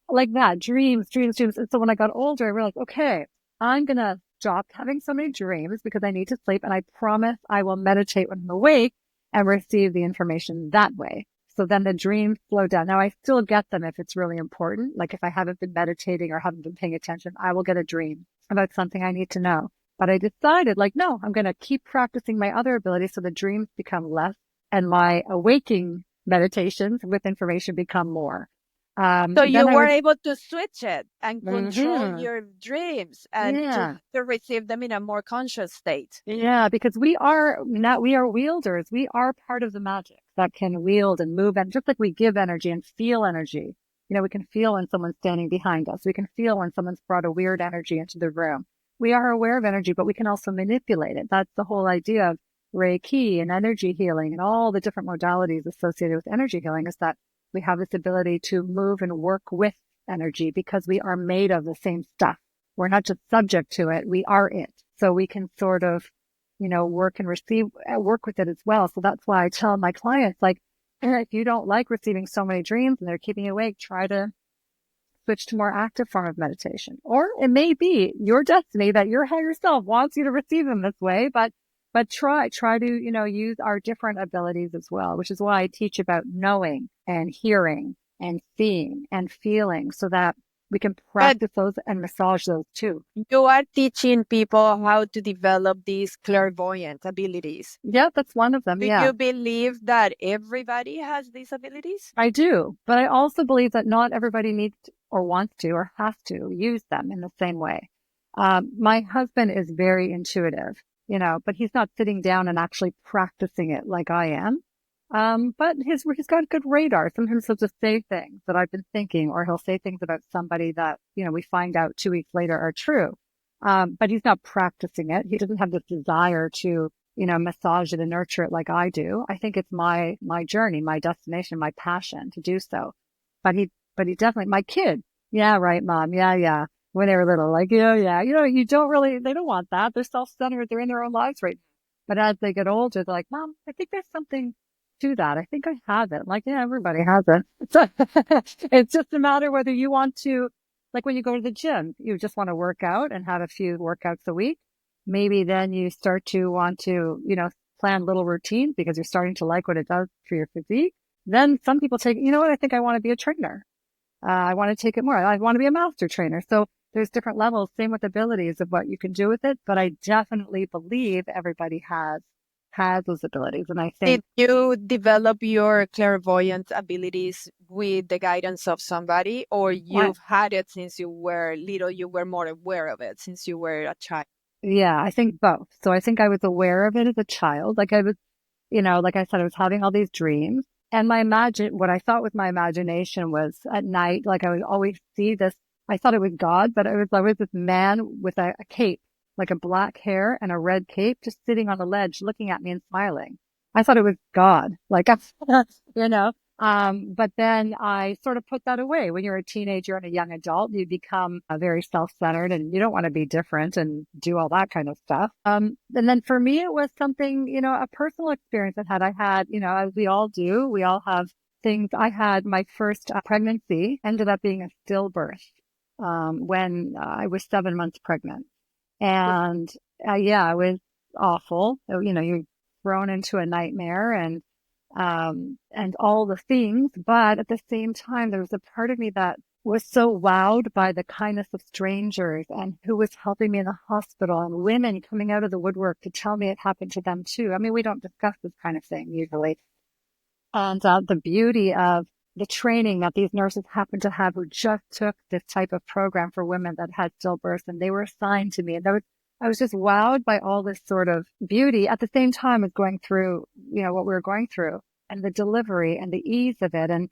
like that, dreams, dreams, dreams. And so when I got older, I realized, okay, I'm going to stop having so many dreams because I need to sleep. And I promise I will meditate when I'm awake and receive the information that way. So then the dreams slow down. Now I still get them if it's really important. Like if I haven't been meditating or haven't been paying attention, I will get a dream about something I need to know. But I decided like, no, I'm going to keep practicing my other abilities so the dreams become less and my awaking meditations with information become more. So Then you I were was, able to switch it and control mhm, your dreams and yeah. to receive them in a more conscious state. Yeah, because we are wielders. We are part of the magic that can wield and move. And just like we give energy and feel energy, we can feel when someone's standing behind us. We can feel when someone's brought a weird energy into the room. We are aware of energy, but we can also manipulate it. That's the whole idea of Reiki and energy healing and all the different modalities associated with energy healing, is that we have this ability to move and work with energy because we are made of the same stuff. We're not just subject to it. We are it. So we can sort of, work with it as well. So that's why I tell my clients, like, if you don't like receiving so many dreams and they're keeping you awake, try to switch to more active form of meditation. Or it may be your destiny that your higher self wants you to receive them this way, but try to, use our different abilities as well, which is why I teach about knowing and hearing and seeing and feeling so that we can But practice those and massage those too. you are teaching people how to develop these clairvoyant abilities. Yeah, that's one of them. Do Yeah. you believe that everybody has these abilities? I do, but I also believe that not everybody needs to, or wants to or has to use them in the same way. My husband is very intuitive, but he's not sitting down and actually practicing it like I am. But he's got good radar. Sometimes he'll just say things that I've been thinking, or he'll say things about somebody that, we find out 2 weeks later are true. But he's not practicing it. He doesn't have this desire to massage it and nurture it like I do. I think it's my journey, my destination, my passion to do so. But he definitely, my kid. Yeah, right, mom. Yeah, yeah. When they were little, like, yeah, yeah. They don't want that. They're self-centered. They're in their own lives right now. But as they get older, they're like, Mom, I think there's something to that. I think I have it. I'm like, yeah, everybody has it. So it's just a matter whether you want to, like when you go to the gym, you just want to work out and have a few workouts a week. Maybe then you start to want to, plan little routines because you're starting to like what it does for your physique. Then some people take, you know what, I think I want to be a trainer. I want to take it more. I want to be a master trainer. So there's different levels, same with abilities of what you can do with it. But I definitely believe everybody has those abilities. And I Did think, you develop your clairvoyant abilities with the guidance of somebody, or what, you've had it since you were little, you were more aware of it since you were a child? yeah, I think both. So I think I was aware of it as a child. Like I was, like I said, I was having all these dreams. And what I thought was my imagination was at night, like I would always see this. I thought it was God, but it was always this man with a cape, like a black hair and a red cape, just sitting on the ledge looking at me and smiling. I thought it was God, like, you know. But then I sort of put that away. When you're a teenager and a young adult, you become very self-centered and you don't want to be different and do all that kind of stuff. And then for me, it was something, a personal experience I had, as we all do, we all have things. I had my first pregnancy ended up being a stillbirth, when I was 7 months pregnant. And yeah, it was awful. You're thrown into a nightmare and all the things. But at the same time, there was a part of me that was so wowed by the kindness of strangers and who was helping me in the hospital and women coming out of the woodwork to tell me it happened to them too. I mean, we don't discuss this kind of thing usually. And the beauty of the training that these nurses happen to have who just took this type of program for women that had stillbirths, and they were assigned to me. And I was just wowed by all this sort of beauty at the same time as going through, what we were going through and the delivery and the ease of it. And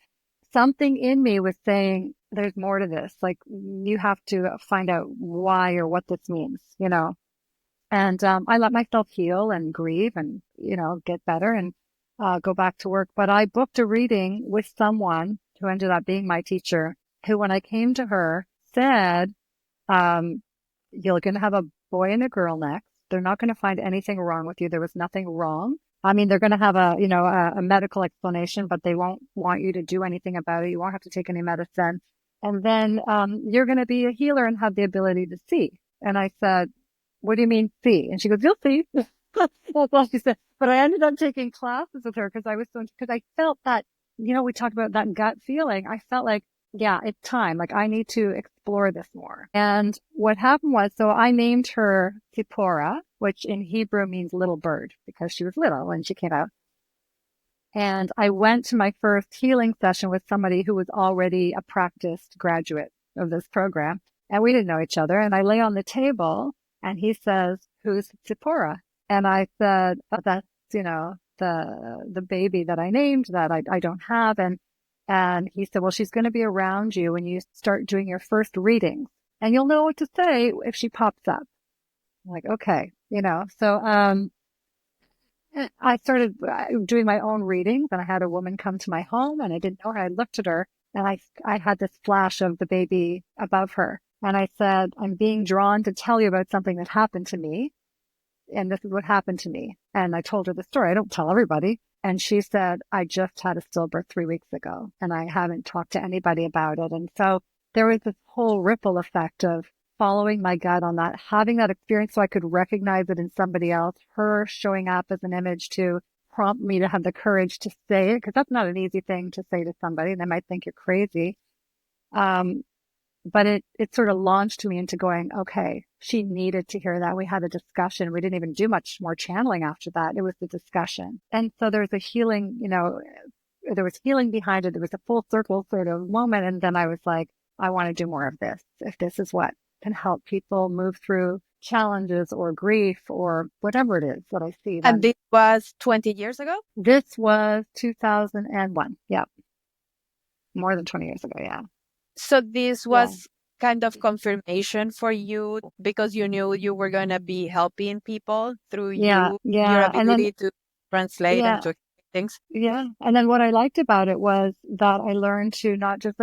something in me was saying, there's more to this. Like you have to find out why or what this means. And I let myself heal and grieve and, get better and go back to work. But I booked a reading with someone who ended up being my teacher, who, when I came to her, said, um, you're going to have a boy and a girl next. They're not going to find anything wrong with you. There was nothing wrong. I mean, they're going to have a medical explanation, but they won't want you to do anything about it. You won't have to take any medicine. And then you're going to be a healer and have the ability to see. And I said, what do you mean see? And she goes, you'll see. That's all she said. But I ended up taking classes with her because I felt that, we talked about that gut feeling. I felt like, yeah, it's time. Like I need to explore this more. And what happened was, so I named her Zipporah, which in Hebrew means little bird because she was little when she came out. And I went to my first healing session with somebody who was already a practiced graduate of this program. And we didn't know each other. And I lay on the table and he says, "Who's Zipporah?" And I said, "Oh, that's, the baby that I named that I don't have." And he said, "Well, she's going to be around you when you start doing your first readings and you'll know what to say if she pops up." I'm like, okay, so I started doing my own readings, and I had a woman come to my home, and I didn't know her. I looked at her, and I had this flash of the baby above her. And I said, "I'm being drawn to tell you about something that happened to me. And this is what happened to me." And I told her the story. I don't tell everybody. And she said, "I just had a stillbirth 3 weeks ago, and I haven't talked to anybody about it." And so there was this whole ripple effect of following my gut on that, having that experience so I could recognize it in somebody else, her showing up as an image to prompt me to have the courage to say it, because that's not an easy thing to say to somebody. They might think you're crazy. But it sort of launched me into going, okay, she needed to hear that. We had a discussion. We didn't even do much more channeling after that. It was the discussion. And so there was a healing, there was healing behind it. There was a full circle sort of moment. And then I was like, I want to do more of this. If this is what can help people move through challenges or grief or whatever it is that I see. And this was 20 years ago? This was 2001. Yeah. More than 20 years ago. Yeah. So this was kind of confirmation for you because you knew you were going to be helping people through your ability to translate and to explain things. Yeah. And then what I liked about it was that I learned to not just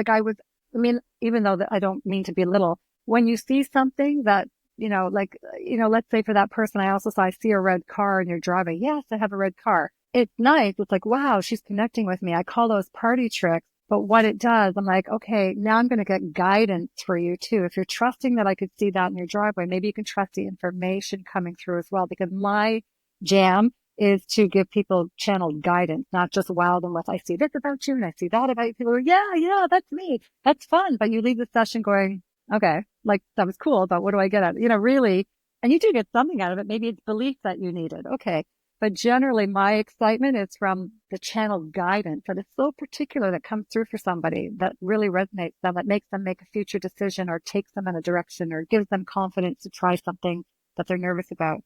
even though that I don't mean to belittle, when you see something that, let's say for that person, I see a red car and you're driving. Yes, I have a red car. It's nice. It's like, wow, she's connecting with me. I call those party tricks. But what it does, I'm like, okay, now I'm going to get guidance for you too. If you're trusting that I could see that in your driveway, maybe you can trust the information coming through as well, because my jam is to give people channeled guidance, not just wow them with, "I see this about you and I see that about you." People go, yeah, that's me. That's fun. But you leave the session going, okay, like that was cool, but what do I get out of it? Really? And you do get something out of it. Maybe it's belief that you needed. Okay. But generally my excitement is from the channeled guidance that is so particular that comes through for somebody that really resonates them, that makes them make a future decision or takes them in a direction or gives them confidence to try something that they're nervous about.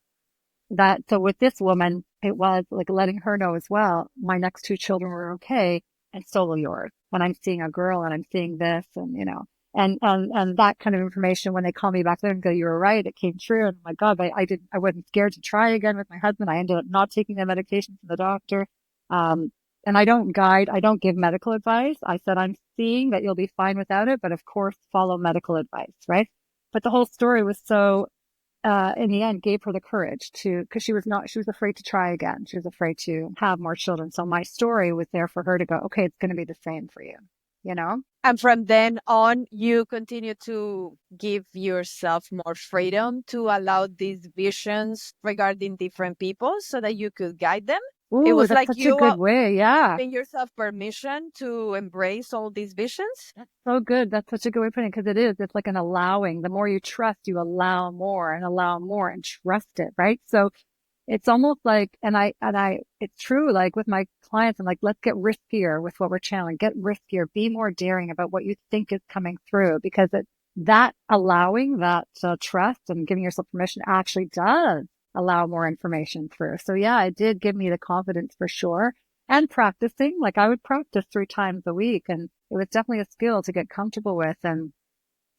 So with this woman, it was like letting her know as well, my next 2 children were okay, and so will yours. When I'm seeing a girl and I'm seeing this, and that kind of information, when they call me back there and go, "You were right, it came true." And my God, I wasn't scared to try again with my husband. I ended up not taking the medication from the doctor. And I don't give medical advice. I said, "I'm seeing that you'll be fine without it, but of course follow medical advice," right? But the whole story was so, in the end, gave her the courage because she was afraid to try again. She was afraid to have more children. So my story was there for her to go, okay, it's going to be the same for you, And from then on, you continue to give yourself more freedom to allow these visions regarding different people so that you could guide them. Ooh, it was that's like such you a good way. Yeah. giving yourself permission to embrace all these visions. That's so good. That's such a good way of putting it, because it's like an allowing. The more you trust, you allow more and trust it. Right. So it's almost like, it's true. Like with my clients, I'm like, let's get riskier with what we're channeling, get riskier, be more daring about what you think is coming through, because that allowing that trust and giving yourself permission actually does allow more information through. So yeah, it did give me the confidence for sure. And practicing, like I would practice 3 times a week, and it was definitely a skill to get comfortable with.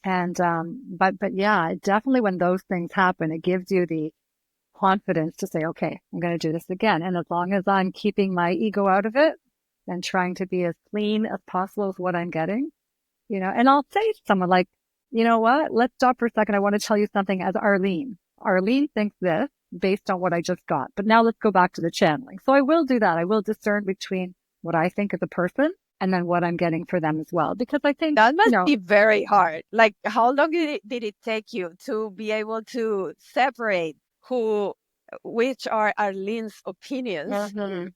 But yeah, definitely when those things happen, it gives you the confidence to say, okay, I'm going to do this again. And as long as I'm keeping my ego out of it and trying to be as clean as possible with what I'm getting, and I'll say to someone like, "You know what? Let's stop for a second. I want to tell you something as Arlene. Arlene thinks this based on what I just got. But now let's go back to the channeling." So I will do that. I will discern between what I think of the person and then what I'm getting for them as well. Because I think that must be very hard. Like, how long did it take you to be able to separate which are Arlene's opinions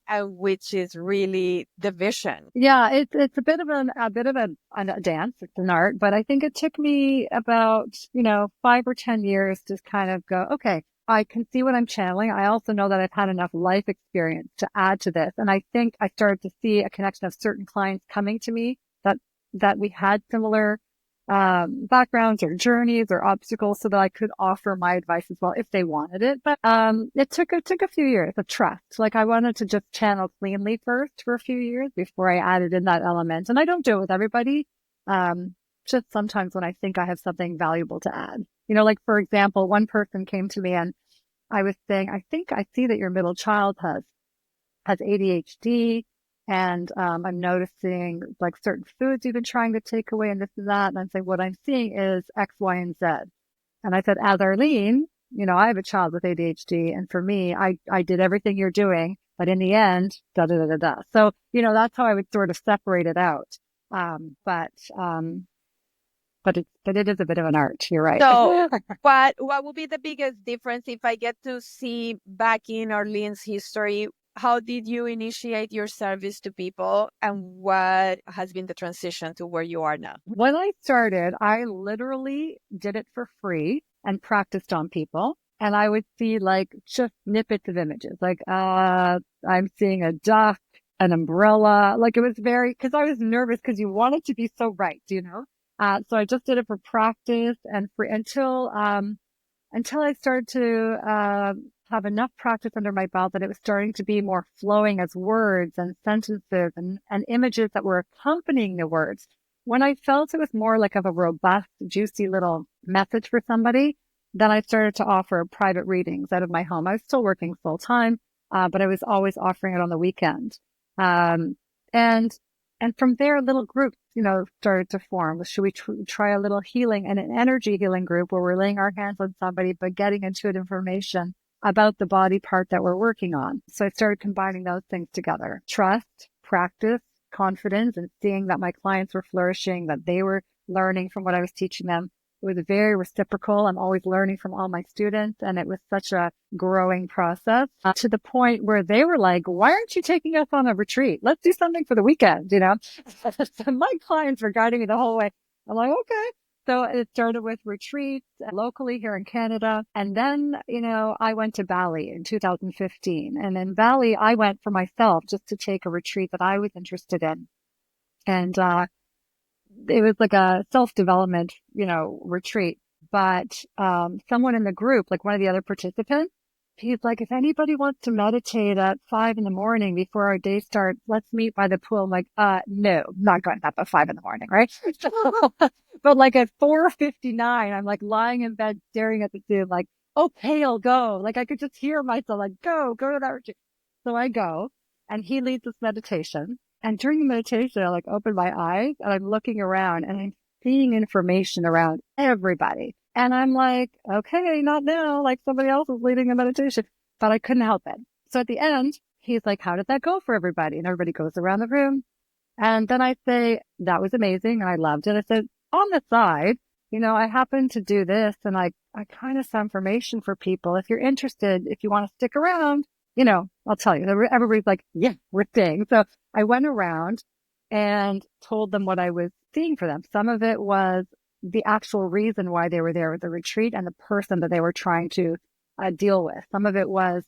and which is really the vision? Yeah, it's a bit of a dance. It's an art, but I think it took me about 5 or 10 years to kind of go, okay, I can see what I'm channeling. I also know that I've had enough life experience to add to this. And I think I started to see a connection of certain clients coming to me that we had similar backgrounds or journeys or obstacles so that I could offer my advice as well if they wanted it. But it took a few years of trust. Like I wanted to just channel cleanly first for a few years before I added in that element. And I don't do it with everybody. Just sometimes when I think I have something valuable to add. Like for example, one person came to me and I was saying, I think I see that your middle child has ADHD. And I'm noticing like certain foods you've been trying to take away and this and that. And I'm saying, what I'm seeing is X, Y, and Z. And I said, as Arlene, I have a child with ADHD. And for me, I did everything you're doing. But in the end, da da da da da. So, that's how I would sort of separate it out. But it is a bit of an art. You're right. So what will be the biggest difference if I get to see back in Arlene's history? How did you initiate your service to people, and what has been the transition to where you are now? When I started, I literally did it for free and practiced on people. And I would see like just snippets of images, like I'm seeing a duck, an umbrella. Like it was because I was nervous because you want it to be so right, So I just did it for practice and free until I started to have enough practice under my belt that it was starting to be more flowing as words and sentences and images that were accompanying the words. When I felt it was more like of a robust, juicy little message for somebody, then I started to offer private readings out of my home. I was still working full time, but I was always offering it on the weekend. And from there, little groups, started to form. Should we try a little healing and an energy healing group where we're laying our hands on somebody, but getting intuitive information about the body part that we're working on? So I started combining those things together. Trust, practice, confidence, and seeing that my clients were flourishing, that they were learning from what I was teaching them. It was very reciprocal. I'm always learning from all my students. And it was such a growing process to the point where they were like, why aren't you taking us on a retreat? Let's do something for the weekend, So my clients were guiding me the whole way. I'm like, okay. So it started with retreats locally here in Canada. And then, I went to Bali in 2015. And in Bali, I went for myself just to take a retreat that I was interested in. And it was like a self-development, retreat. But someone in the group, like one of the other participants, he's like, if anybody wants to meditate at 5 a.m. before our day starts, let's meet by the pool. I'm like, no, I'm not going up at 5 a.m, right? But like at 4:59, I'm like lying in bed staring at the Zoom, like, okay, I'll go. Like I could just hear myself like, go to that retreat. So I go and he leads this meditation. And during the meditation, I like open my eyes and I'm looking around and I'm seeing information around everybody. And I'm like, okay, not now. Like somebody else is leading the meditation, but I couldn't help it. So at the end, he's like, how did that go for everybody? And everybody goes around the room. And then I say, that was amazing. And I loved it. I said, on the side, I happen to do this and I kind of some information for people. If you're interested, if you want to stick around, I'll tell you. Everybody's like, yeah, we're staying. So I went around and told them what I was seeing for them. Some of it was the actual reason why they were there at the retreat and the person that they were trying to deal with. Some of it was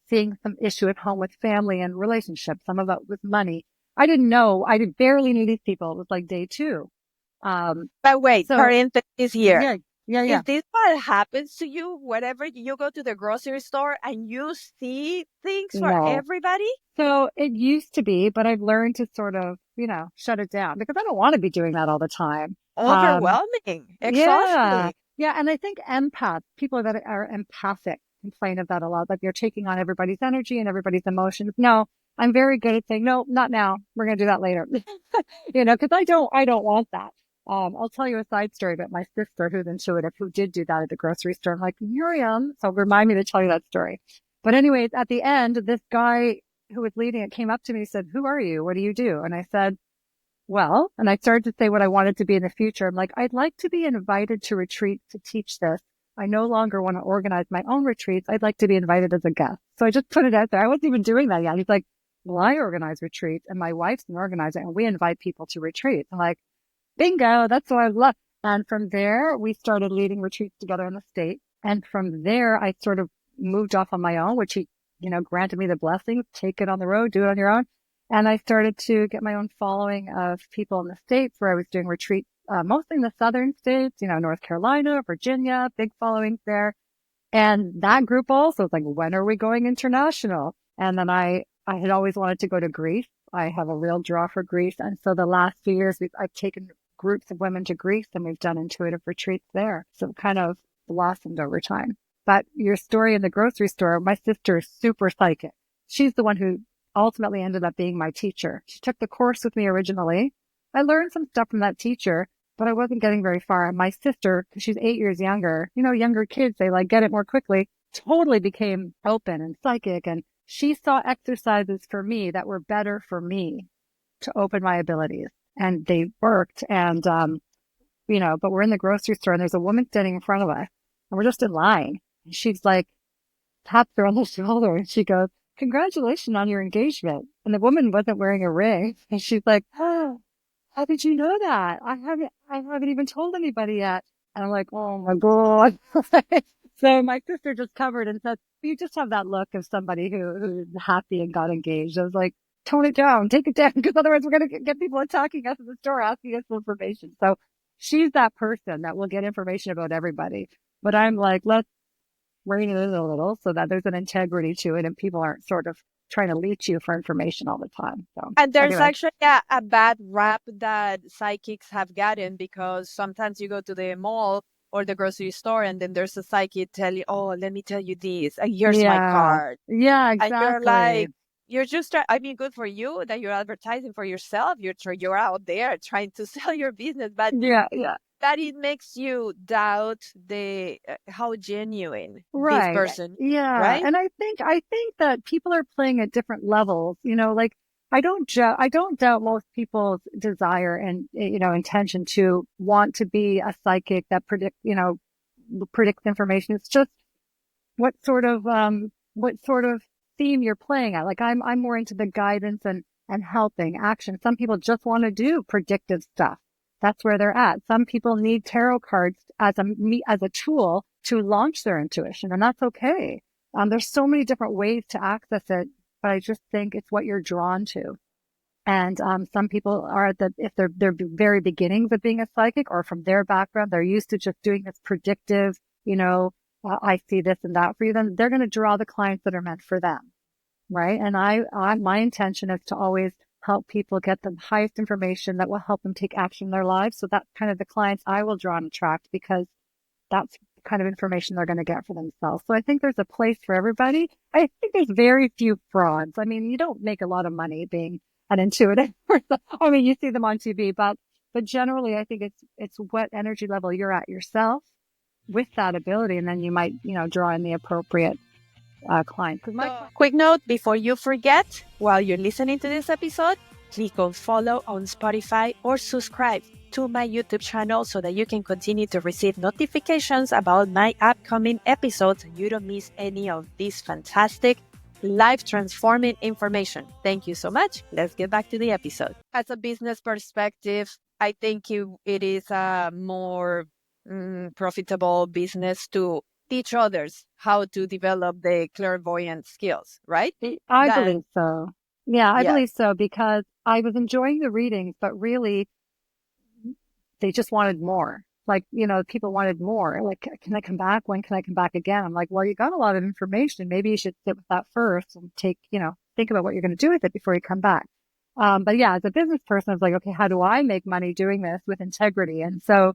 seeing some issue at home with family and relationships. Some of it was money. I didn't know. I barely knew these people. It was like day 2. But wait, parenthesis here. Yeah. Is this what happens to you whenever you go to the grocery store and you see things for everybody? So it used to be, but I've learned to sort of, shut it down because I don't want to be doing that all the time. Overwhelming, exhausting. Yeah. And I think empaths, people that are empathic, complain of that a lot. Like you're taking on everybody's energy and everybody's emotions. No, I'm very good at saying, no, not now. We're going to do that later. Because I don't want that. I'll tell you a side story about my sister who's intuitive, who did do that at the grocery store. I'm like, here I am. So remind me to tell you that story. But anyways, at the end, this guy who was leading it came up to me and said, who are you? What do you do? And I said, well, and I started to say what I wanted to be in the future. I'm like, I'd like to be invited to retreats to teach this. I no longer want to organize my own retreats. I'd like to be invited as a guest. So I just put it out there. I wasn't even doing that yet. He's like, well, I organize retreats and my wife's an organizer and we invite people to retreats. I'm like, bingo, that's what I love. And from there, we started leading retreats together in the States. And from there, I sort of moved off on my own, which he, granted me the blessings, take it on the road, do it on your own. And I started to get my own following of people in the States where I was doing retreats, mostly in the southern states, North Carolina, Virginia, big followings there. And that group also was like, when are we going international? And then I had always wanted to go to Greece. I have a real draw for Greece. And so the last few years, I've taken groups of women to Greece and we've done intuitive retreats there. So it kind of blossomed over time. But your story in the grocery store, my sister is super psychic. She's the one who ultimately ended up being my teacher. She took the course with me originally. I learned some stuff from that teacher, but I wasn't getting very far. And my sister, because she's 8 years younger, younger kids, they like get it more quickly, totally became open and psychic. And she saw exercises for me that were better for me to open my abilities. And they worked. And, but we're in the grocery store and there's a woman standing in front of us and we're just in line. And she's like, taps her on the shoulder and she goes, "Congratulations on your engagement." And the woman wasn't wearing a ring. And she's like, "Oh, how did you know that? I haven't even told anybody yet." And I'm like, "Oh my God." So my sister just covered and said, "You just have that look of somebody who's happy and got engaged." I was like, "Tone it down, take it down, because otherwise we're going to get people attacking us in the store, asking us for information." So she's that person that will get information about everybody. But I'm like, let's rein it in a little so that there's an integrity to it and people aren't sort of trying to leech you for information all the time. So, And there's anyway. actually a bad rap that psychics have gotten because sometimes you go to the mall or the grocery store and then there's a psychic tell you, "Oh, let me tell you this, and here's my Yeah. card." Yeah, And you're exactly. like, you're just, I mean, good for you that you're advertising for yourself. You're out there trying to sell your business, but Yeah, yeah. that it makes you doubt the how genuine this Right. person is, Yeah. right? And I think that people are playing at different levels, like I don't doubt most people's desire and, intention to want to be a psychic that predicts information. It's just what sort of theme you're playing at. Like I'm more into the guidance and helping action. Some people just want to do predictive stuff. That's where they're at. Some people need tarot cards as a tool to launch their intuition, and that's okay. There's so many different ways to access it, but I just think it's what you're drawn to. And some people are if they're very beginnings of being a psychic or from their background, they're used to just doing this predictive, I see this and that for you, then they're going to draw the clients that are meant for them. Right. And my intention is to always help people get the highest information that will help them take action in their lives. So that's kind of the clients I will draw and attract because that's the kind of information they're going to get for themselves. So I think there's a place for everybody. I think there's very few frauds. I mean, you don't make a lot of money being an intuitive person. I mean, you see them on TV, but generally I think it's what energy level you're at yourself with that ability. And then you might, draw in the appropriate client. Quick note before you forget, while you're listening to this episode, click on follow on Spotify or subscribe to my YouTube channel so that you can continue to receive notifications about my upcoming episodes and you don't miss any of this fantastic life transforming information. Thank you so much. Let's get back to the episode. As a business perspective, I think it is a more profitable business to teach others how to develop the clairvoyant skills, right? I Then, believe so. Yeah, I yeah. believe so because I was enjoying the readings, but really they just wanted more. Like, people wanted more. Like, can I come back? When can I come back again? I'm like, well, you got a lot of information. Maybe you should sit with that first and think about what you're going to do with it before you come back. But yeah, as a business person, I was like, okay, how do I make money doing this with integrity? And so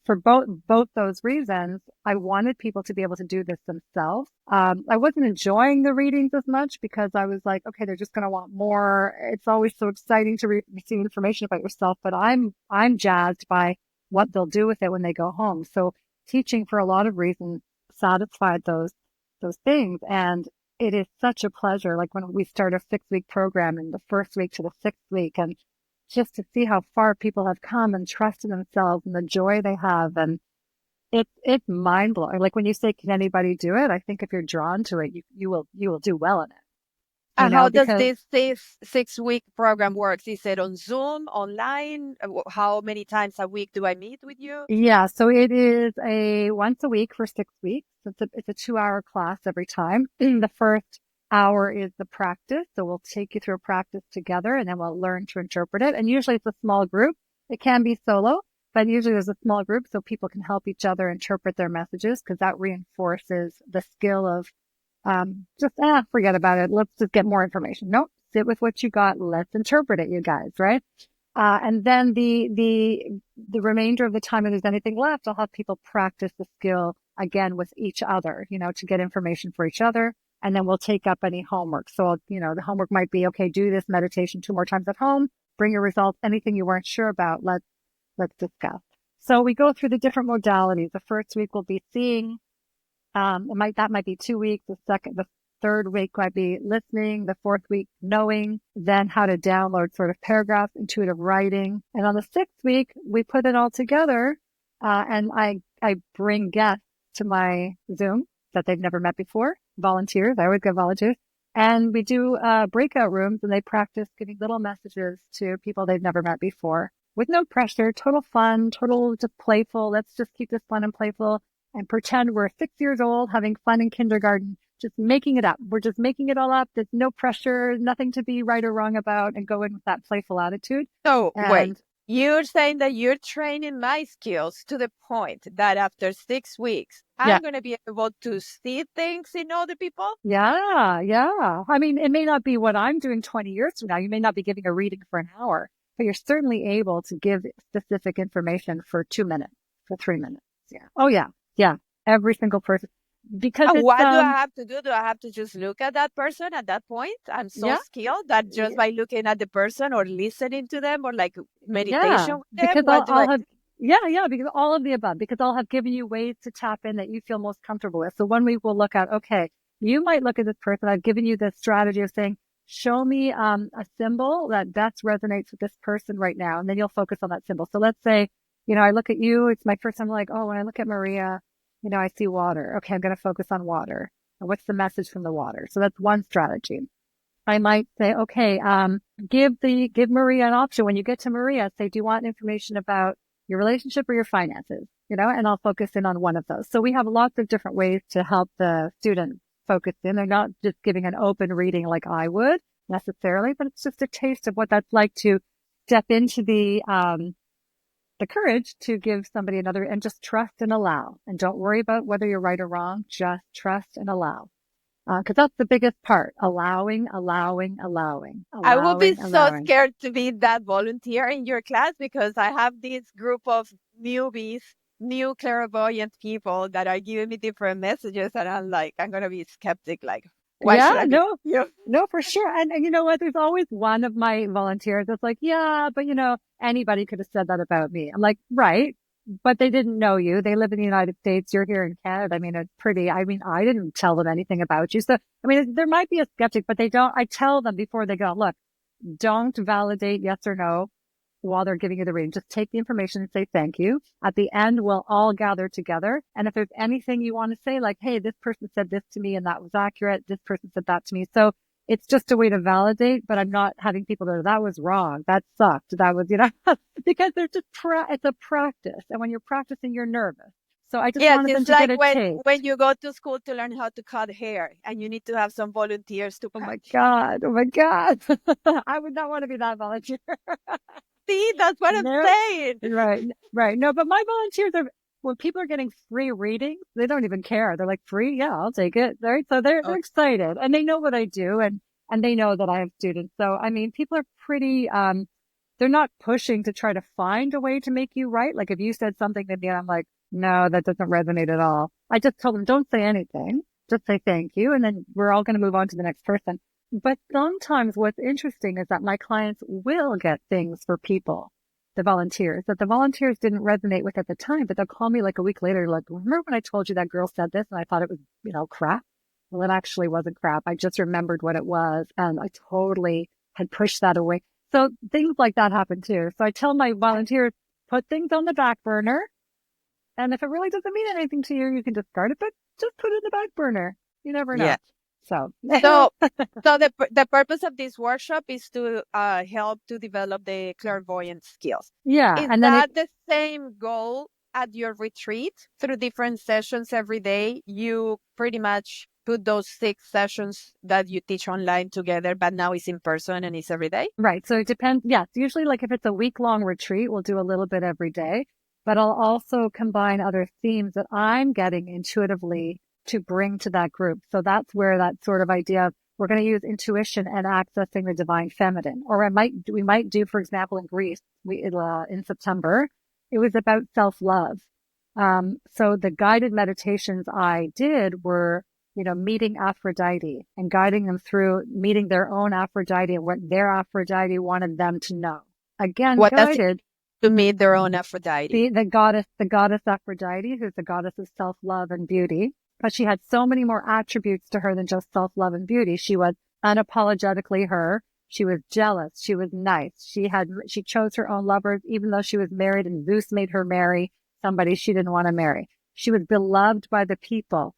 for both those reasons, I wanted people to be able to do this themselves. I wasn't enjoying the readings as much because I was like, okay, they're just going to want more. It's always so exciting to receive information about yourself, but I'm jazzed by what they'll do with it when they go home. So teaching, for a lot of reasons, satisfied those things, and it is such a pleasure. Like when we start a 6-week program, in the first week to the 6th week, and just to see how far people have come and trusted themselves and the joy they have. And it's mind blowing. Like when you say, can anybody do it? I think if you're drawn to it, you will do well in it. How does because this 6 week program works? Is it on Zoom, online? How many times a week do I meet with you? yeah, so it is a once a week for 6 weeks. It's a 2 hour class every time. The first hour is the practice. So we'll take you through a practice together and then we'll learn to interpret it. And usually it's a small group. It can be solo, but usually there's a small group so people can help each other interpret their messages because that reinforces the skill of just forget about it. Let's just get more information. Nope, sit with what you got. Let's interpret it, you guys, right? And then the remainder of the time, if there's anything left, I'll have people practice the skill again with each other, to get information for each other. And then we'll take up any homework. So, the homework might be, okay, do this meditation 2 more times at home, bring your results, anything you weren't sure about, let's discuss. So we go through the different modalities. The first week will be seeing, that might be 2 weeks. The third week might be listening. The fourth week, knowing, then how to download sort of paragraphs, intuitive writing. And on the 6th week, we put it all together. And I bring guests to my Zoom that they've never met before, volunteers. I always get volunteers. And we do breakout rooms and they practice giving little messages to people they've never met before with no pressure, total fun, total just playful. Let's just keep this fun and playful and pretend we're 6 years old having fun in kindergarten, just making it up. We're just making it all up. There's no pressure, nothing to be right or wrong about, and go in with that playful attitude. So wait, you're saying that you're training my skills to the point that after 6 weeks, I'm going to be able to see things in other people? Yeah. I mean, it may not be what I'm doing 20 years from now. You may not be giving a reading for an hour, but you're certainly able to give specific information for 2 minutes, for 3 minutes. Yeah. Oh, yeah. Yeah. Every single person. Because what do I have to do? Do I have to just look at that person at that point? I'm so skilled that just by looking at the person or listening to them or like meditation with them? Because I'll have because all of the above, because I'll have given you ways to tap in that you feel most comfortable with. So one week we'll look at, okay, you might look at this person. I've given you the strategy of saying, show me a symbol that best resonates with this person right now. And then you'll focus on that symbol. So let's say, I look at you. It's my first time like, oh, when I look at Maria, I see water. Okay, I'm going to focus on water. And what's the message from the water? So that's one strategy. I might say, okay, give Maria an option. When you get to Maria, say, do you want information about your relationship or your finances? And I'll focus in on one of those. So we have lots of different ways to help the student focus in. They're not just giving an open reading like I would necessarily, but it's just a taste of what that's like to step into the courage to give somebody another and just trust and allow. And don't worry about whether you're right or wrong. Just trust and allow. Because that's the biggest part. Allowing. I will be so scared to be that volunteer in your class because I have this group of newbies, new clairvoyant people that are giving me different messages. And I'm like, I'm going to be skeptic. Like, why should I? No, for sure. And you know what? There's always one of my volunteers that's like, yeah, but anybody could have said that about me. I'm like, right. But they didn't know you. They live in the United States. You're here in Canada. I didn't tell them anything about you. So, there might be a skeptic, but I tell them before they go, look, don't validate yes or no while they're giving you the reading. Just take the information and say thank you. At the end, we'll all gather together. And if there's anything you want to say, like, hey, this person said this to me and that was accurate. This person said that to me. So it's just a way to validate, but I'm not having people go, that was wrong. That sucked. That was, because they're just, it's a practice. And when you're practicing, you're nervous. So I just wanted them to get a taste. When you go to school to learn how to cut hair and you need to have some volunteers to practice. Oh my God. I would not want to be that volunteer. See, that's what I'm saying. Right. No, but my volunteers when people are getting free readings, they don't even care. They're like, free? Yeah, I'll take it. Right. So they're excited and they know what I do and they know that I have students. So, people are pretty, they're not pushing to try to find a way to make you right. Like if you said something to me and I'm like, no, that doesn't resonate at all. I just told them, don't say anything. Just say thank you. And then we're all going to move on to the next person. But sometimes what's interesting is that my clients will get things for people, the volunteers, that the volunteers didn't resonate with at the time, but they'll call me like a week later, like, remember when I told you that girl said this and I thought it was, crap? Well, it actually wasn't crap. I just remembered what it was and I totally had pushed that away. So things like that happen too. So I tell my volunteers, put things on the back burner. And if it really doesn't mean anything to you, you can discard it, but just put it in the back burner. You never know. Yeah. So, So, the purpose of this workshop is to help to develop the clairvoyant skills. yeah. Is And then that the same goal at your retreat? Through different sessions every day, you pretty much put those 6 sessions that you teach online together, but now it's in person and it's every day? right. So it depends. Yes. Usually, like if it's a week-long retreat, we'll do a little bit every day, but I'll also combine other themes that I'm getting intuitively to bring to that group. So that's where that sort of idea of we're going to use intuition and accessing the divine feminine. Or we might do, for example, in Greece, in September, it was about self-love. So the guided meditations I did were, meeting Aphrodite and guiding them through meeting their own Aphrodite and what their Aphrodite wanted them to know. Again, What does it guided to meet their own Aphrodite? the goddess Aphrodite, who's the goddess of self-love and beauty. But she had so many more attributes to her than just self-love and beauty. She was unapologetically her. She was jealous. She was nice. She chose her own lovers, even though she was married and Zeus made her marry somebody she didn't want to marry. She was beloved by the people.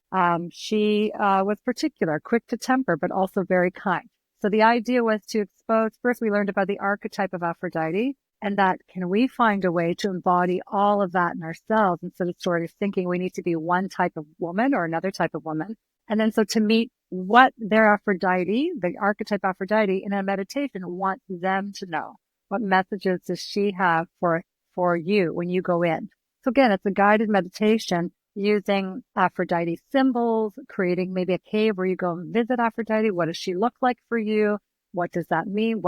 She was particular, quick to temper, but also very kind. So the idea was to expose, first we learned about the archetype of Aphrodite, and that can we find a way to embody all of that in ourselves instead of sort of thinking we need to be one type of woman or another type of woman. And then so to meet what their Aphrodite, the archetype Aphrodite in a meditation wants them to know. What messages does she have for you when you go in? So again, it's a guided meditation using Aphrodite symbols, creating maybe a cave where you go and visit Aphrodite. What does she look like for you? What does that mean?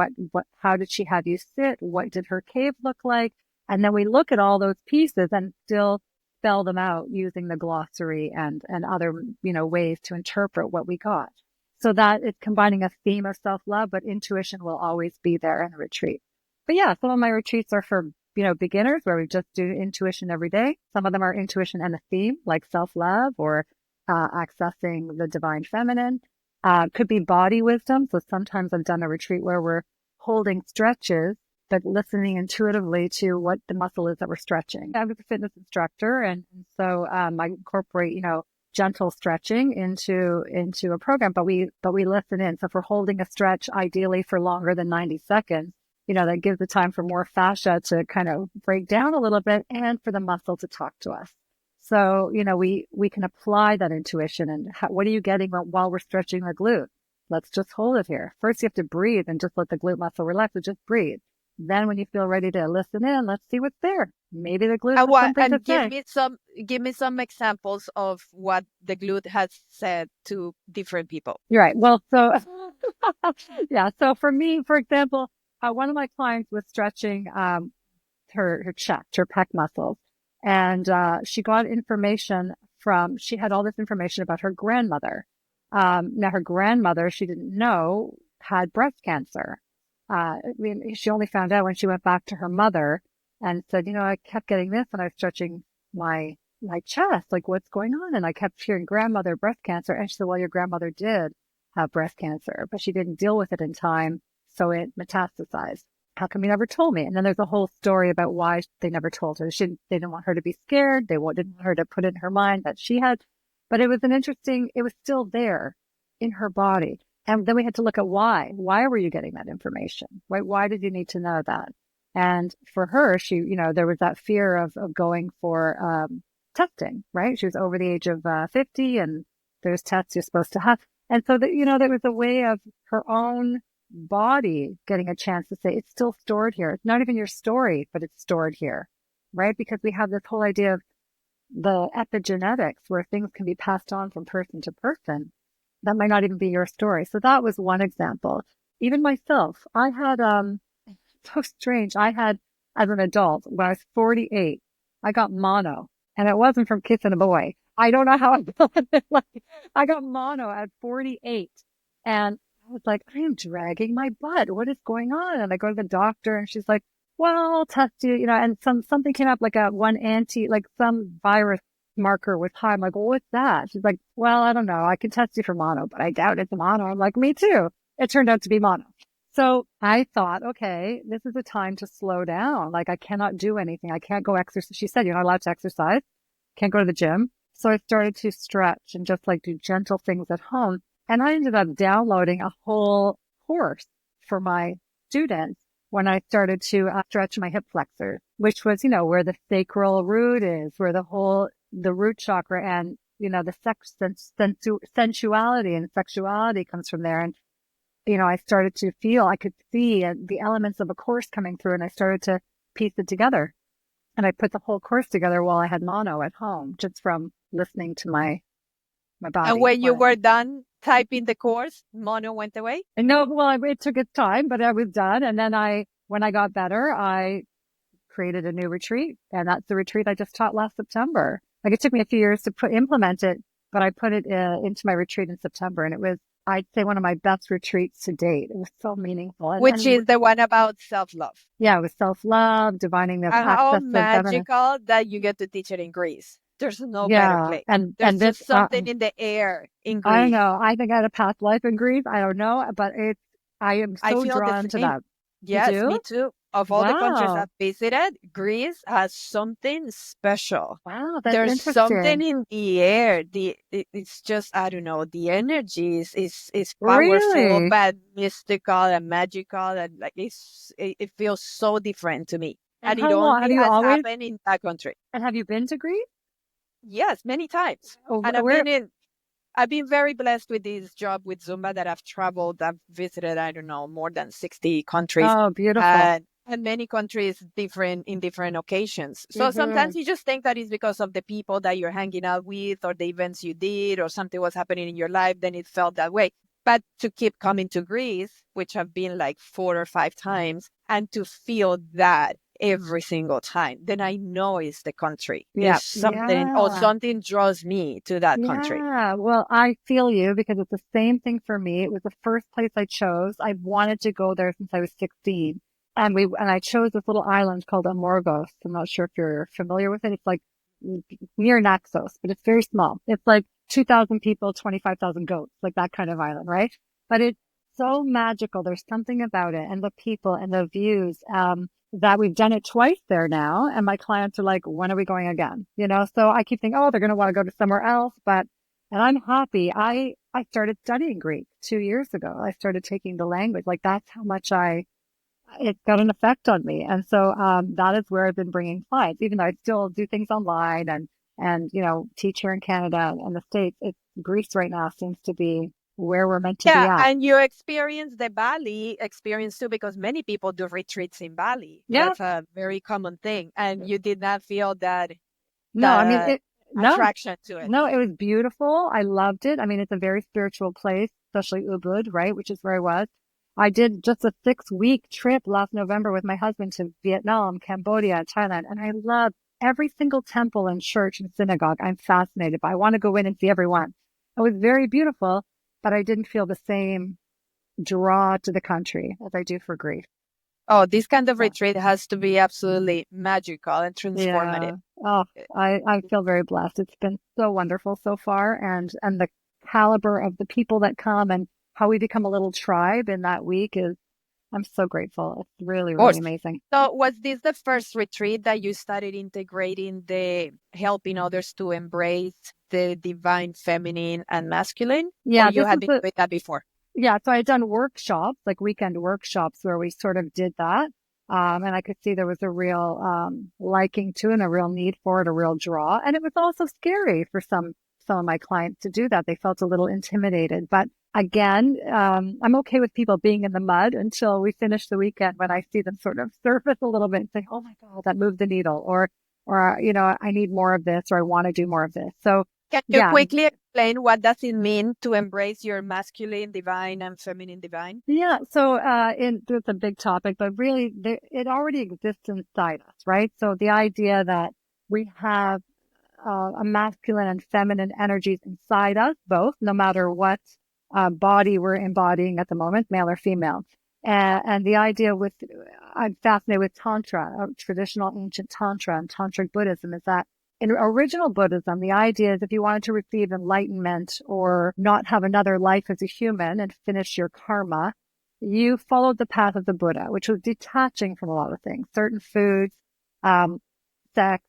How did she have you sit? What did her cave look like? And then we look at all those pieces and still spell them out using the glossary and other, ways to interpret what we got. So that it's combining a theme of self-love, but intuition will always be there in a retreat. But yeah, some of my retreats are for, beginners where we just do intuition every day. Some of them are intuition and a theme like self-love or accessing the divine feminine. Could be body wisdom. So sometimes I've done a retreat where we're holding stretches, but listening intuitively to what the muscle is that we're stretching. I was a fitness instructor, and so I incorporate, gentle stretching into a program, but we listen in. So if we're holding a stretch, ideally for longer than 90 seconds, that gives the time for more fascia to kind of break down a little bit and for the muscle to talk to us. So, we can apply that intuition and what are you getting while we're stretching the glute? Let's just hold it here. First, you have to breathe and just let the glute muscle relax, but just breathe. Then when you feel ready to listen in, let's see what's there. Maybe the glute has something to say. Give me some examples of what the glute has said to different people. You're right. Well, so yeah. So for me, for example, one of my clients was stretching her chest, her pec muscles, and she got information she had all this information about her grandmother. Now her grandmother, she didn't know, had breast cancer. She only found out when she went back to her mother and said, I kept getting this and I was stretching my chest, like what's going on? And I kept hearing grandmother breast cancer. And she said, well, your grandmother did have breast cancer, but she didn't deal with it in time. So it metastasized. How come you never told me? And then there's a whole story about why they never told her. They didn't want her to be scared. They didn't want her to put it in her mind that she had, but it was it was still there in her body. And then we had to look at why. Why were you getting that information? Why did you need to know that? And for her, there was that fear of going for testing, right? She was over the age of 50 and there's tests you're supposed to have. And so that, there was a way of her own body getting a chance to say, it's still stored here. It's not even your story, but it's stored here, right? Because we have this whole idea of the epigenetics where things can be passed on from person to person. That might not even be your story. So that was one example. Even myself, I had, so strange. I had, as an adult, when I was 48, I got mono, and it wasn't from kissing a boy. I don't know how I got it. I got mono at 48, and I was like, I am dragging my butt. What is going on? And I go to the doctor, and she's like, well, I'll test you, and something came up like some virus marker was high. I'm like, well, what's that? She's like, well, I don't know. I can test you for mono, but I doubt it's mono. I'm like, me too. It turned out to be mono. So I thought, okay, this is a time to slow down. Like I cannot do anything. I can't go exercise. She said, you're not allowed to exercise. Can't go to the gym. So I started to stretch and just do gentle things at home. And I ended up downloading a whole course for my students when I started to stretch my hip flexors, which was, where the sacral root is, where the root chakra and, the sensuality and sexuality comes from there. And, I started to feel, I could see the elements of a course coming through, and I started to piece it together. And I put the whole course together while I had mono at home, just from listening to my And body. when you were done typing the course, mono went away? And no, well, it took its time, but I was done. And then when I got better, I created a new retreat. And that's the retreat I just taught last September. Like, it took me a few years to implement it, but I put it into my retreat in September. And it was, I'd say, one of my best retreats to date. It was so meaningful. Which is the one about self-love. Yeah, it was self-love, divining the And how access to feminine. magical that you get to teach it in Greece. There's no better Yeah. place. And There's this, just something in the air in Greece. I don't know. I think I had a past life in Greece. I don't know, but I am I so feel the drawn to same. that. Yes, You me do? too. Of all the countries Wow. I've visited, Greece has something special. Wow, that's There's something interesting. in the air. It's just, I don't know, the energy is powerful, Really? but mystical and magical, and like it feels so different to me. And And it how long have only you has always, happened in that country. and have you been to Greece? Yes, many times. Oh, And where? I've been very blessed with this job with Zumba that I've traveled. I've visited, I don't know, more than 60 countries Oh, beautiful. and many countries in different occasions. So Mm-hmm. sometimes you just think that it's because of the people that you're hanging out with or the events you did or something was happening in your life, then it felt that way. But to keep coming to Greece, which I've been like 4 or 5 times, and to feel that every single time, then I know it's the country. Yeah. It's something, or Yeah. something draws me to that country. Yeah. Well, I feel you because it's the same thing for me. It was the first place I chose. I wanted to go there since I was 16. And I chose this little island called Amorgos. I'm not sure if you're familiar with it. It's like near Naxos, but it's very small. It's like 2,000 people, 25,000 goats, like that kind of island, right? But it's so magical. There's something about it and the people and the views, that we've done it twice there now. And my clients are like, when are we going again? So I keep thinking, oh, they're going to want to go to somewhere else. And I'm happy. I started studying Greek 2 years ago. I started taking the language. Like, that's how much it's got an effect on me. And so, that is where I've been bringing clients, even though I still do things online and, teach here in Canada and the States. It's Greece right now seems to be where we're meant to be Yeah, at. and you experience the Bali experience too, because many people do retreats in Bali. Yeah. That's a very common thing. And you did not feel No, I mean, that no, attraction to it. no, it was beautiful. I loved it. I mean, it's a very spiritual place, especially Ubud, right? Which is where I was. I did just a 6-week trip last November with my husband to Vietnam, Cambodia, and Thailand. And I loved every single temple and church and synagogue. I'm fascinated by. I want to go in and see everyone. It was very beautiful, but I didn't feel the same draw to the country as I do for Greece. Oh, this kind of Yeah. retreat has to be absolutely magical and transformative. Yeah. Oh, I feel very blessed. It's been so wonderful so far, and the caliber of the people that come and how we become a little tribe in that week is, I'm so grateful. It's really, Of really course. amazing. So was this the first retreat that you started integrating the helping others to embrace the divine feminine and masculine? Or Yeah, you this had is been the doing that before? Yeah, so I had done workshops, like weekend workshops where we sort of did that. And I could see there was a real liking to it and a real need for it, a real draw. And it was also scary for some of my clients to do that. They felt a little intimidated. But again, I'm okay with people being in the mud until we finish the weekend when I see them sort of surface a little bit and say, oh my God, that moved the needle, or I need more of this, or I want to do more of this. So Can you yeah, quickly explain what does it mean to embrace your masculine divine and feminine divine? yeah. So, it's a big topic, but really it already exists inside us, right? So the idea that we have a masculine and feminine energies inside us, both, no matter what body we're embodying at the moment, male or female. And the idea I'm fascinated with Tantra, traditional ancient Tantra and Tantric Buddhism, is that in original Buddhism, the idea is if you wanted to receive enlightenment or not have another life as a human and finish your karma, you followed the path of the Buddha, which was detaching from a lot of things, certain foods, um, sex,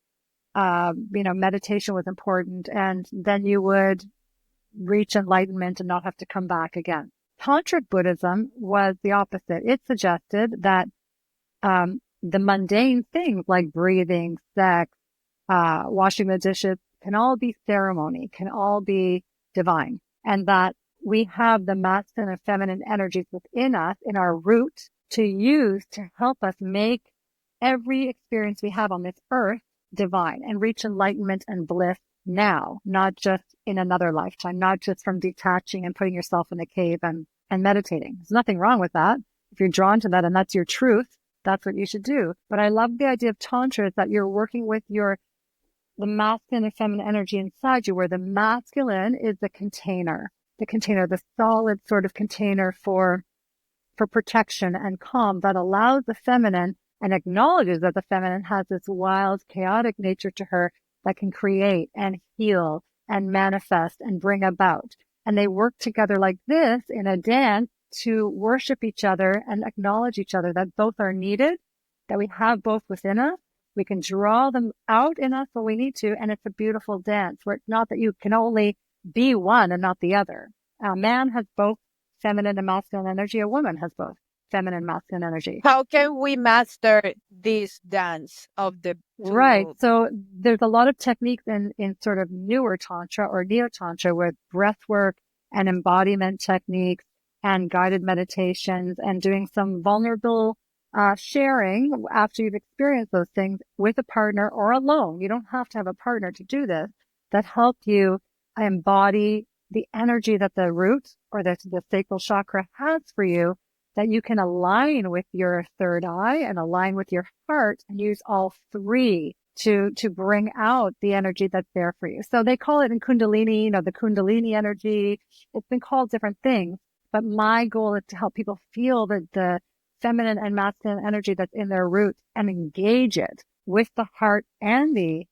meditation was important. And then you would reach enlightenment and not have to come back again. Tantric Buddhism was the opposite. It suggested that the mundane things like breathing, sex, washing the dishes can all be ceremony, can all be divine, and that we have the masculine and feminine energies within us in our root to use to help us make every experience we have on this earth divine and reach enlightenment and bliss now, not just in another lifetime, not just from detaching and putting yourself in a cave and meditating. There's nothing wrong with that. If you're drawn to that and that's your truth, that's what you should do. But I love the idea of Tantra is that you're working with the masculine and feminine energy inside you, where the masculine is the container, the solid sort of container for protection and calm that allows the feminine and acknowledges that the feminine has this wild, chaotic nature to her that can create and heal and manifest and bring about. And they work together like this in a dance to worship each other and acknowledge each other, that both are needed, that we have both within us. We can draw them out in us when we need to. And it's a beautiful dance where it's not that you can only be one and not the other. A man has both feminine and masculine energy. A woman has both feminine and masculine energy. How can we master this dance of the two? Right. So there's a lot of techniques in sort of newer Tantra or Neo-Tantra with breath work and embodiment techniques and guided meditations and doing some vulnerable sharing after you've experienced those things with a partner or alone. You don't have to have a partner to do this, that help you embody the energy that the root or the sacral chakra has for you, that you can align with your third eye and align with your heart and use all three to bring out the energy that's there for you. So they call it in Kundalini, the Kundalini energy. It's been called different things, but my goal is to help people feel that the feminine and masculine energy that's in their roots and engage it with the heart and the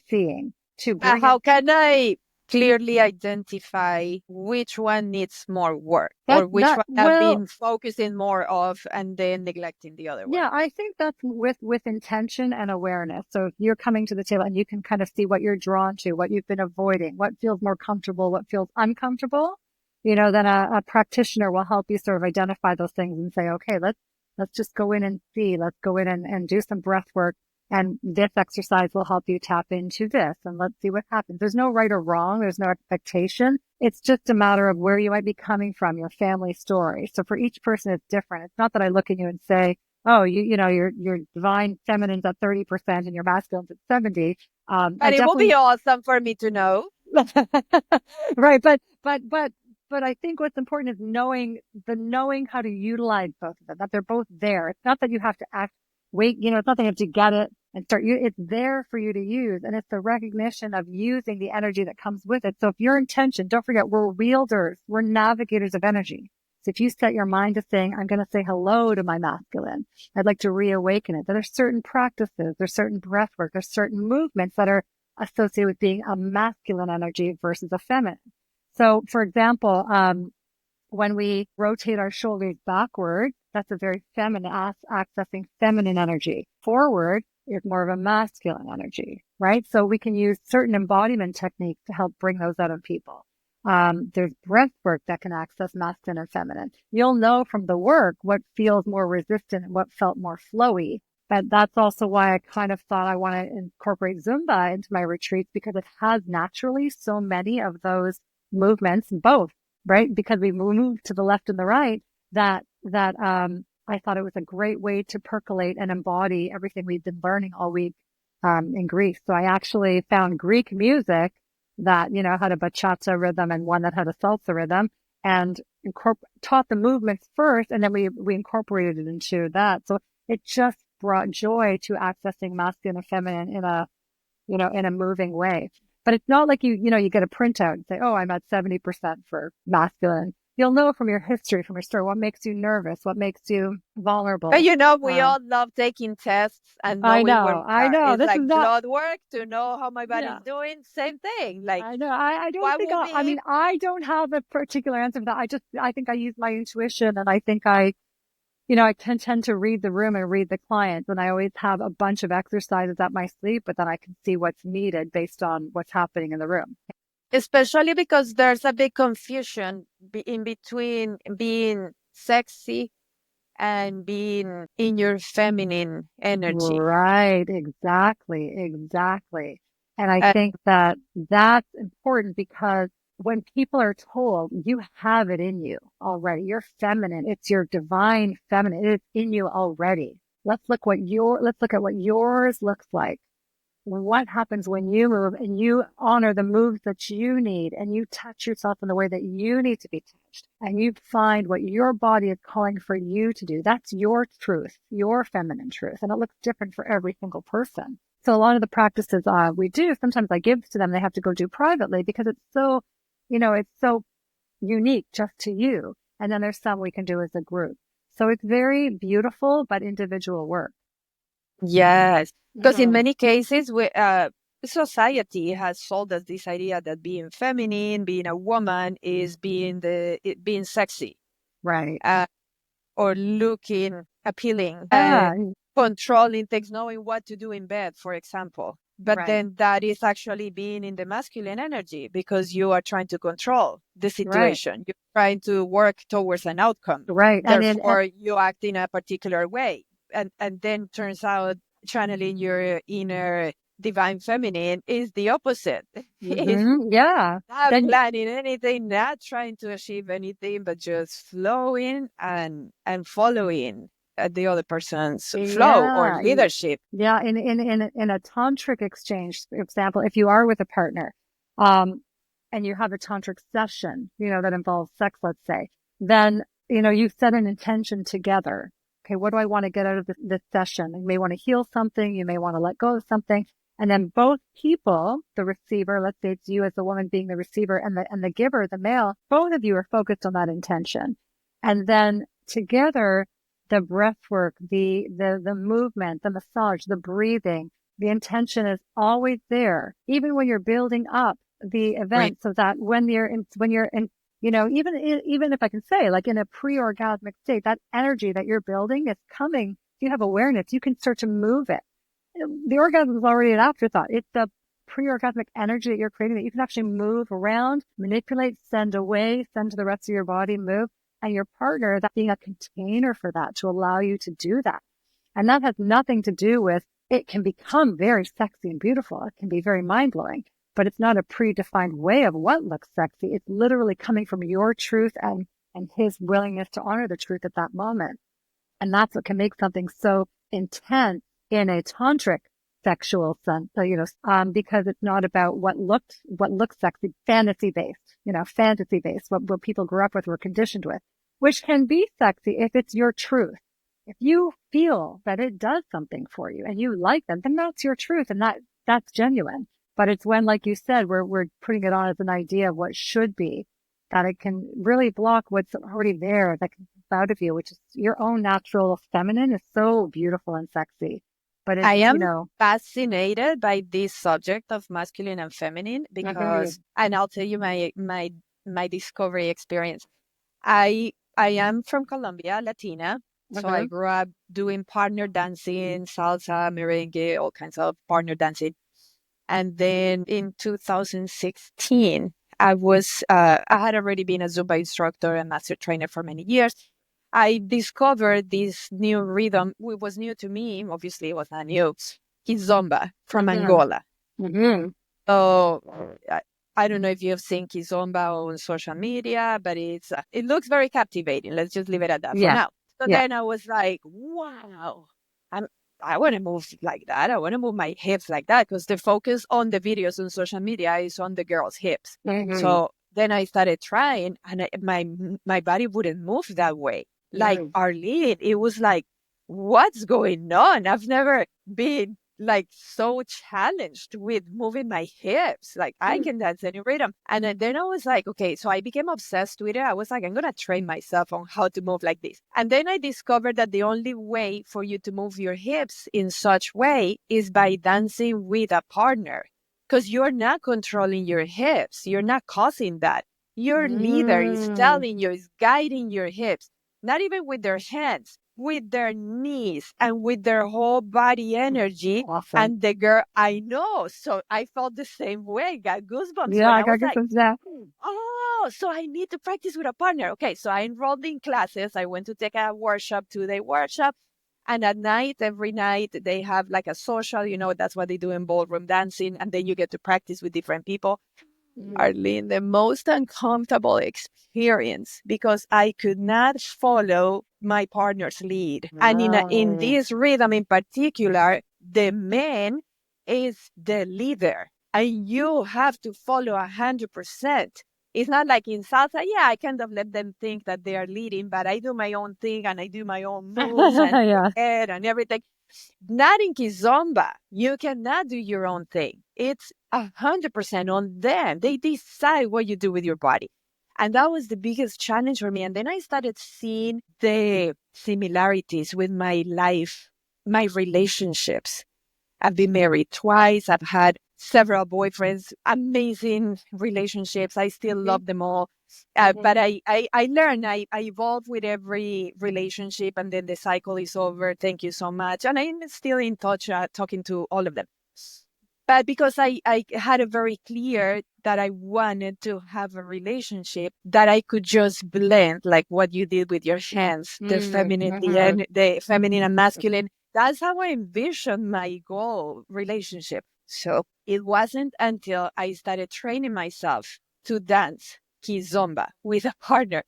seeing to bring How can I clearly identify which one needs more work or which one I've been focusing more of and then neglecting the other one? Yeah, I think that's with intention and awareness. So if you're coming to the table and you can kind of see what you're drawn to, what you've been avoiding, what feels more comfortable, what feels uncomfortable, then a practitioner will help you sort of identify those things and say, okay, let's just go in and see, let's go in and do some breath work. And this exercise will help you tap into this, and let's see what happens. There's no right or wrong. There's no expectation. It's just a matter of where you might be coming from, your family story. So for each person, it's different. It's not that I look at you and say, oh, your divine feminine's at 30% and your masculine's at 70%. But it will be awesome for me to know. Right. But I think what's important is knowing how to utilize both of them, that they're both there. It's not that you have to it's not that you have to get it and start. It's there for you to use. And it's the recognition of using the energy that comes with it. So if your intention, don't forget, we're wielders, we're navigators of energy. So if you set your mind to saying, I'm going to say hello to my masculine, I'd like to reawaken it. There's certain practices, there's certain breath work, there's certain movements that are associated with being a masculine energy versus a feminine. So for example, when we rotate our shoulders backward, that's a very feminine, accessing feminine energy. Forward is more of a masculine energy, right? So we can use certain embodiment techniques to help bring those out of people. There's breath work that can access masculine and feminine. You'll know from the work what feels more resistant and what felt more flowy. But that's also why I kind of thought I want to incorporate Zumba into my retreats, because it has naturally so many of those movements, both, right? Because we moved to the left and the right, that I thought it was a great way to percolate and embody everything we've been learning all week in Greece. So I actually found Greek music that, had a bachata rhythm and one that had a salsa rhythm, and taught the movements first, and then we incorporated it into that. So it just brought joy to accessing masculine and feminine in a moving way. But it's not like you get a printout and say, oh, I'm at 70% for masculine. You'll know from your history, from your story, what makes you nervous, what makes you vulnerable. But we all love taking tests and knowing I know. It's this like is not blood work to know how my body's doing. Same thing. Like, I know. I don't think I don't have a particular answer for that. I think I use my intuition, and I think I tend to read the room and read the clients, and I always have a bunch of exercises up my sleeve, but then I can see what's needed based on what's happening in the room. Especially because there's a big confusion in between being sexy and being in your feminine energy. Right, exactly, exactly. And I Uh, think that that's important because when people are told you have it in you already, you're feminine, it's your divine feminine, it's in you already. Let's look at what yours looks like. What happens when you move and you honor the moves that you need and you touch yourself in the way that you need to be touched and you find what your body is calling for you to do. That's your truth, your feminine truth. And it looks different for every single person. So a lot of the practices we do, sometimes I give to them, they have to go do privately because it's so, it's so unique just to you. And then there's some we can do as a group. So it's very beautiful, but individual work. yes, because in Mhm. many cases, society has sold us this idea that being feminine, being a woman, is being sexy, Right. uh, or looking appealing, Yeah. controlling things, knowing what to do in bed, for example. But Right. then that is actually being in the masculine energy because you are trying to control the Right. situation. You're trying to work towards an outcome. Right. Therefore, you act in a particular way. And then turns out channeling your inner divine feminine is the opposite. It's Yeah. not Then, planning anything, not trying to achieve anything, but just flowing and following the other person's flow or yeah. leadership. Yeah. In a tantric exchange, for example, if you are with a partner, um, and you have a tantric session, that involves sex, let's say, then, you set an intention together. Okay. What do I want to get out of this session? You may want to heal something. You may want to let go of something. And then both people, the receiver, let's say it's you as the woman being the receiver and the giver, the male, both of you are focused on that intention. And then together, the breath work, the movement, the massage, the breathing, the intention is always there, even when you're building up the Right. event, so that when you're in, even if I can say, like in a pre-orgasmic state, that energy that you're building is coming. If you have awareness, you can start to move it. The orgasm is already an afterthought. It's the pre-orgasmic energy that you're creating that you can actually move around, manipulate, send away, send to the rest of your body, move, and your partner, that being a container for that to allow you to do that. And that has nothing to do with, it can become very sexy and beautiful. It can be very mind blowing, but it's not a predefined way of what looks sexy. It's literally coming from your truth and his willingness to honor the truth at that moment. And that's what can make something so intense in a tantric sexual sense. So, because it's not about what looks sexy, fantasy based, what people grew up with, were conditioned with, which can be sexy if it's your truth. If you feel that it does something for you and you like them, then that's your truth and that's genuine. But it's when, like you said, we're putting it on as an idea of what should be, that it can really block what's already there, that can come out of you, which is your own natural feminine, is so beautiful and sexy. But it's, I am fascinated by this subject of masculine and feminine mhm, because, and I'll tell you my discovery experience. I am from Colombia, Latina. So I mhm, grew up doing partner dancing, salsa, merengue, all kinds of partner dancing. And then in 2016, I had already been a Zumba instructor and master trainer for many years. I discovered this new rhythm. It was new to me. Obviously, it was not new. Kizomba from mhm, Angola. mhm. So I don't know if you have seen Kizomba on social media, but it looks very captivating. Let's just leave it at that for Yeah, now. So yeah. then I was like, wow, I'm, I want to move like that. I want to move my hips like that because the focus on the videos on social media is on the girls' hips. Mhm, So then I started trying, and my body wouldn't move that way. Like mhm, Arlene, it was like, what's going on? I've never been like so challenged with moving my hips. Like I can dance any rhythm. And then I was like, okay, so I became obsessed with it. I was like, I'm going to train myself on how to move like this. And then I discovered that the only way for you to move your hips in such way is by dancing with a partner. Because you're not controlling your hips. You're not causing that. Your leader is mm, telling you, is guiding your hips, not even with their hands, with their knees and with their whole body energy. Awesome. And the girl, I know. So I felt the same way, got goosebumps Yeah, when I I was got like, goosebumps now. oh, so I need to practice with a partner. Okay, so I enrolled in classes. I went to take a workshop, 2-day workshop. And at night, every night, they have like a social, that's what they do in ballroom dancing. And then you get to practice with different people. Arlene, the most uncomfortable experience because I could not follow my partner's lead. And in this rhythm in particular, the man is the leader and you have to follow 100%. It's not like in salsa, yeah, I kind of let them think that they are leading, but I do my own thing and I do my own moves and Yeah. head and everything. Not in Kizomba. You cannot do your own thing. It's 100% on them. They decide what you do with your body. And that was the biggest challenge for me. And then I started seeing the similarities with my life, my relationships. I've been married twice. I've had several boyfriends, amazing relationships. I still love them all. But I learn, I evolve with every relationship and then the cycle is over. Thank you so much. And I'm still in touch, talking to all of them. But because I had a very clear that I wanted to have a relationship that I could just blend, like what you did with your hands, the feminine, the feminine and masculine. That's how I envisioned my goal relationship. So it wasn't until I started training myself to dance kizomba with a partner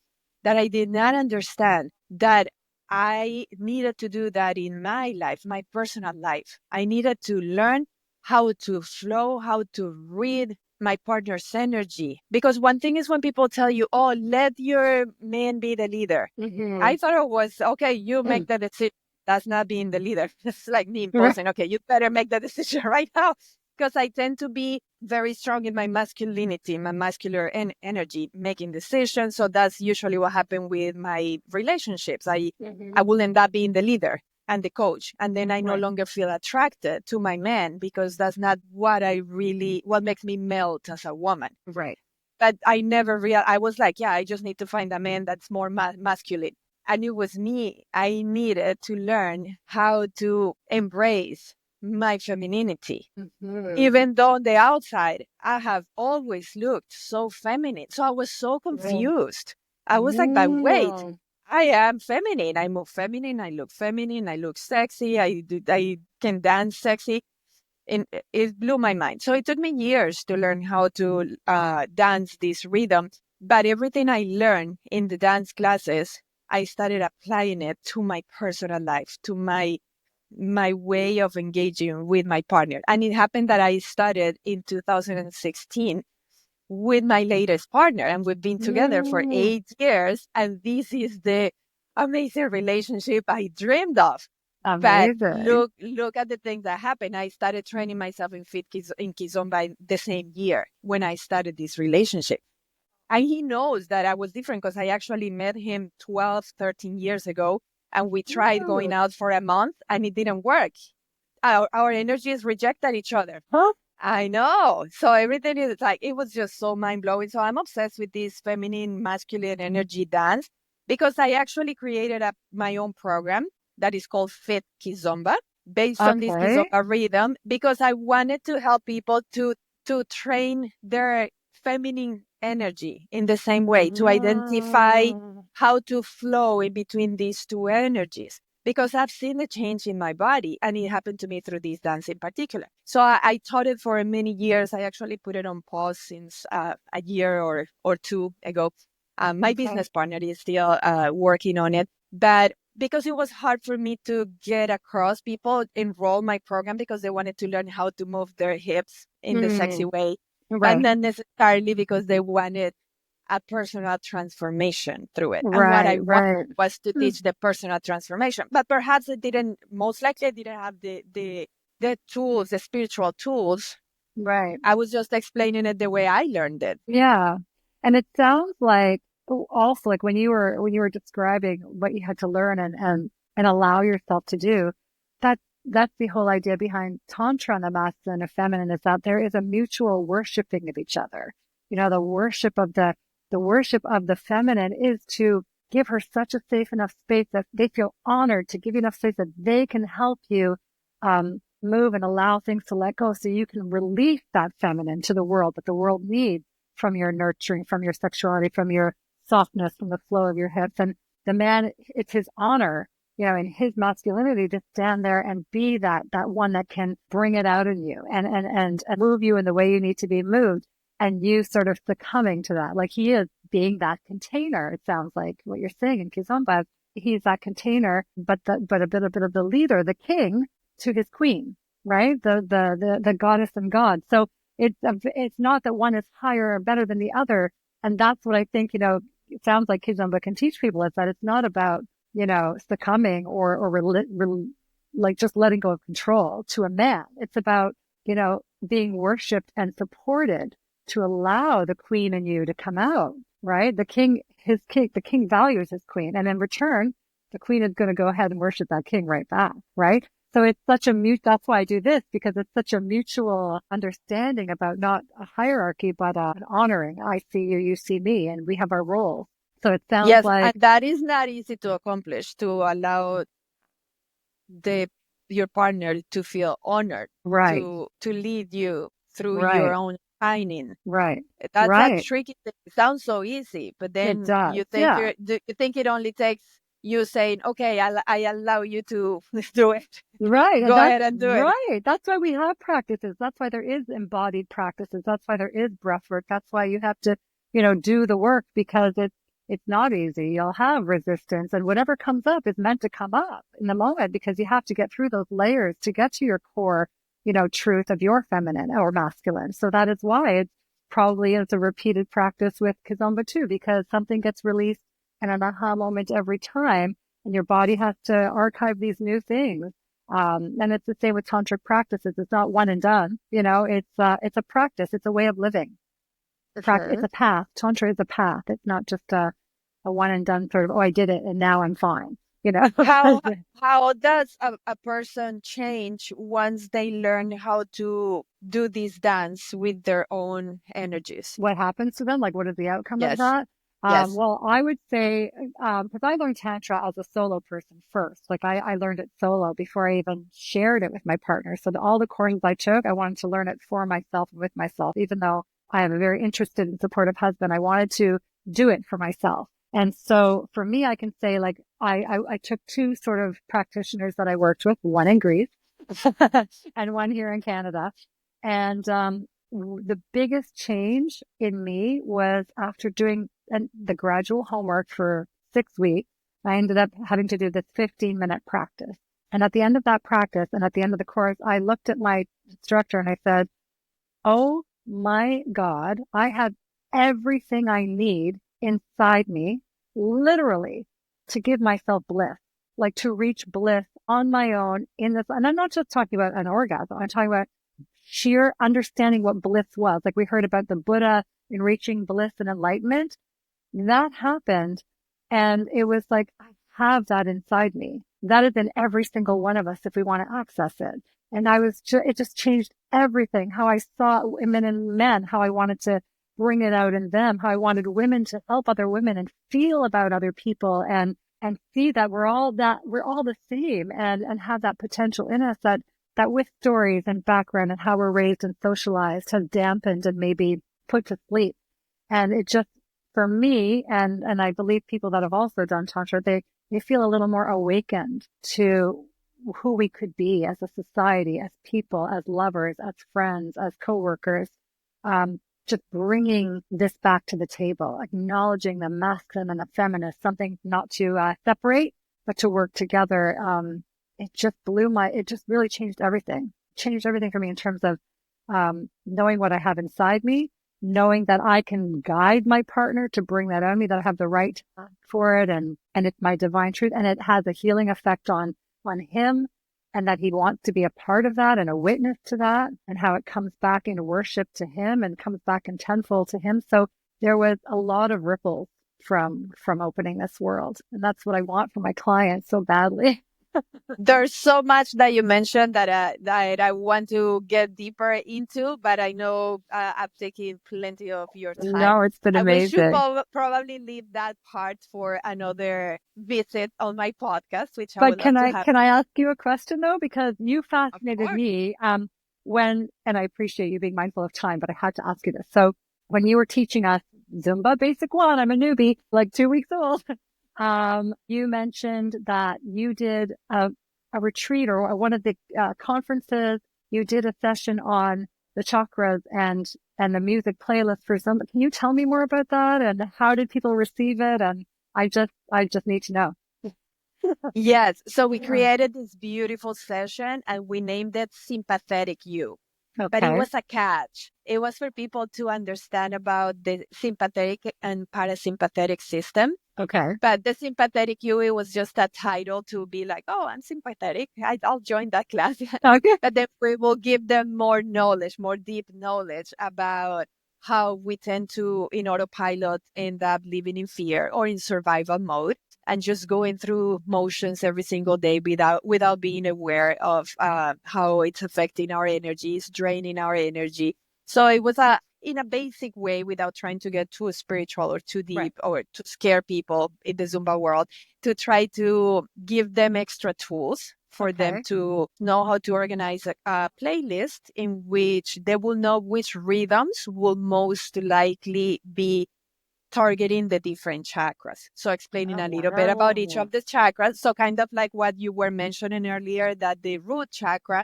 that I did not understand that I needed to do that in my life, my personal life. I needed to learn how to flow, how to read my partner's energy. Because one thing is when people tell you, oh, let your man be the leader. I thought it was, okay, you make the decision. That's not being the leader. It's like me imposing, okay, you better make the decision right now. Because I tend to be very strong in my masculinity, my muscular energy, making decisions. So that's usually what happened with my relationships. I will end up being the leader and the coach. And then I no longer feel attracted to my man because that's not what what makes me melt as a woman. Right. But I never I was like, yeah, I just need to find a man that's more masculine. And it was me. I needed to learn how to embrace my femininity. Even though on the outside, I have always looked so feminine. So I was so confused. I was like, but wait, I am feminine. I move feminine. I look sexy. I can dance sexy. And it blew my mind. So it took me years to learn how to dance this rhythm. But everything I learned in the dance classes, I started applying it to my personal life, to my way of engaging with my partner. And it happened that I started in 2016 with my latest partner, and we've been together for 8 years. And this is the amazing relationship I dreamed of. But Amazing. look at the things that happened. I started training myself in in Kizomba the same year when I started this relationship. And he knows that I was different because I actually met him 12, 13 years ago. And we tried going out for a month and it didn't work. Our energies rejected each other. Huh? I know. So everything is like, it was just so mind blowing. So I'm obsessed with this feminine, masculine energy dance because I actually created my own program that is called Fit Kizomba based on this Okay. Kizomba rhythm because I wanted to help people to train their feminine energy in the same way, to identify how to flow in between these two energies because I've seen the change in my body and it happened to me through this dance in particular. So I taught it for many years. I actually put it on pause since a year or two ago. My business partner is still working on it, but because it was hard for me to get across, people enroll my program because they wanted to learn how to move their hips in the sexy way, but Right. not necessarily because they wanted a personal transformation through it. And what I Right. wanted Right. was to teach the personal transformation. But perhaps it didn't, most likely I didn't have the tools, the spiritual tools. Right. I was just explaining it the way I learned it. Yeah. And it sounds like also like when you were describing what you had to learn and allow yourself to do, that that's the whole idea behind tantra and the masculine and feminine is that there is a mutual worshiping of each other. You know, the worship of the feminine is to give her such a safe enough space that they feel honored to give you enough space that they can help you move and allow things to let go so you can release that feminine to the world that the world needs from your nurturing, from your sexuality, from your softness, from the flow of your hips. And the man, it's his honor, in his masculinity to stand there and be that one that can bring it out in you and move you in the way you need to be moved. And you sort of succumbing to that, like he is being that container. It sounds like what you're saying in Kizomba. He's that container, but a bit of the leader, the king to his queen, right? The goddess and god. So it's not that one is higher or better than the other. And that's what I think, it sounds like Kizomba can teach people, is that it's not about, succumbing or like just letting go of control to a man. It's about, being worshipped and supported to allow the queen in you to come out, right? The king values his queen. And in return, the queen is going to go ahead and worship that king right back, right? So it's such that's why I do this, because it's such a mutual understanding about not a hierarchy, but an honoring. I see you, you see me, and we have our roles. So it sounds Yes, like, and that is not easy to accomplish, to allow your partner to feel honored, right, to lead you through your right, own shining. right, That's a right. tricky thing. It sounds so easy, but It then does. you think Yeah. you think it only takes you saying, "Okay, I allow you to do it. Right. And Go that's ahead and do it." right. That's why we have practices. That's why there is embodied practices. That's why there is breath work. That's why you have to, do the work, because it's not easy. You'll have resistance, and whatever comes up is meant to come up in the moment, because you have to get through those layers to get to your core, truth of your feminine or masculine. So that is why it's a repeated practice with Kizomba too, because something gets released and an aha moment every time, and your body has to archive these new things. And it's the same with tantric practices. It's not one and done. It's a practice. It's a way of living. It's a path. Tantra is a path. It's not just a one and done sort of, oh, I did it and now I'm fine. How how does a person change once they learn how to do this dance with their own energies? What happens to them? Like, what is the outcome of Yes. that? Yes. Well, I would say, because I learned Tantra as a solo person first. Like I learned it solo before I even shared it with my partner. So all the courses I took, I wanted to learn it for myself and with myself. Even though I am a very interested and supportive husband, I wanted to do it for myself. And so for me, I can say, like, I took two sort of practitioners that I worked with, one in Greece and one here in Canada. And the biggest change in me was after doing the gradual homework for 6 weeks. I ended up having to do this 15-minute practice. And at the end of that practice and at the end of the course, I looked at my instructor and I said, oh my God, I have everything I need inside me, literally, to give myself bliss, like to reach bliss on my own in this. And I'm not just talking about an orgasm. I'm talking about sheer understanding what bliss was. Like we heard about the Buddha in reaching bliss and enlightenment. That happened. And it was like, I have that inside me. That is in every single one of us if we want to access it. And it just changed everything. How I saw women and men, how I wanted to bring it out in them, how I wanted women to help other women and feel about other people and see that we're all the same and have that potential in us that with stories and background and how we're raised and socialized has dampened and maybe put to sleep. And it just, for me, and I believe people that have also done Tantra, they feel a little more awakened to who we could be as a society, as people, as lovers, as friends, as coworkers. Just bringing this back to the table, acknowledging the masculine and the feminine, something not to separate, but to work together. It just really changed everything. Changed everything for me in terms of knowing what I have inside me, knowing that I can guide my partner to bring that on me, that I have the right for it, and it's my divine truth, and it has a healing effect on him, and that he wants to be a part of that and a witness to that, and how it comes back in worship to him and comes back in tenfold to him. So there was a lot of ripples from opening this world, and that's what I want for my clients so badly. There's so much that you mentioned that I want to get deeper into, but I know I've taken plenty of your time. No, it's been We should amazing. probably leave that part for another visit on my podcast, which I But would love to have. can I ask you a question though? Because you Of fascinated course. me and I appreciate you being mindful of time, but I had to ask you this. So when you were teaching us Zumba Basic 1, I'm a newbie, like 2 weeks old. You mentioned that you did a retreat or one of the conferences. You did a session on the chakras and the music playlist for Zumba. Can you tell me more about that and how did people receive it? And I just need to know. Yes. So we created this beautiful session and we named it Sympathetic You. But it Okay. was a catch. It was for people to understand about the sympathetic and parasympathetic system. Okay. But the sympathetic you, it was just a title to be like, oh, I'm sympathetic. I'll join that class. Okay. But then we will give them more knowledge, more deep knowledge about how we tend to, in autopilot, end up living in fear or in survival mode and just going through motions every single day without being aware of how it's affecting our energies, draining our energy. So it was in a basic way without trying to get too spiritual or too deep or to scare people in the Zumba world, to try to give them extra tools for them to know how to organize a playlist in which they will know which rhythms will most likely be targeting the different chakras. So explaining a little bit about each of the chakras. So kind of like what you were mentioning earlier, that the root chakra,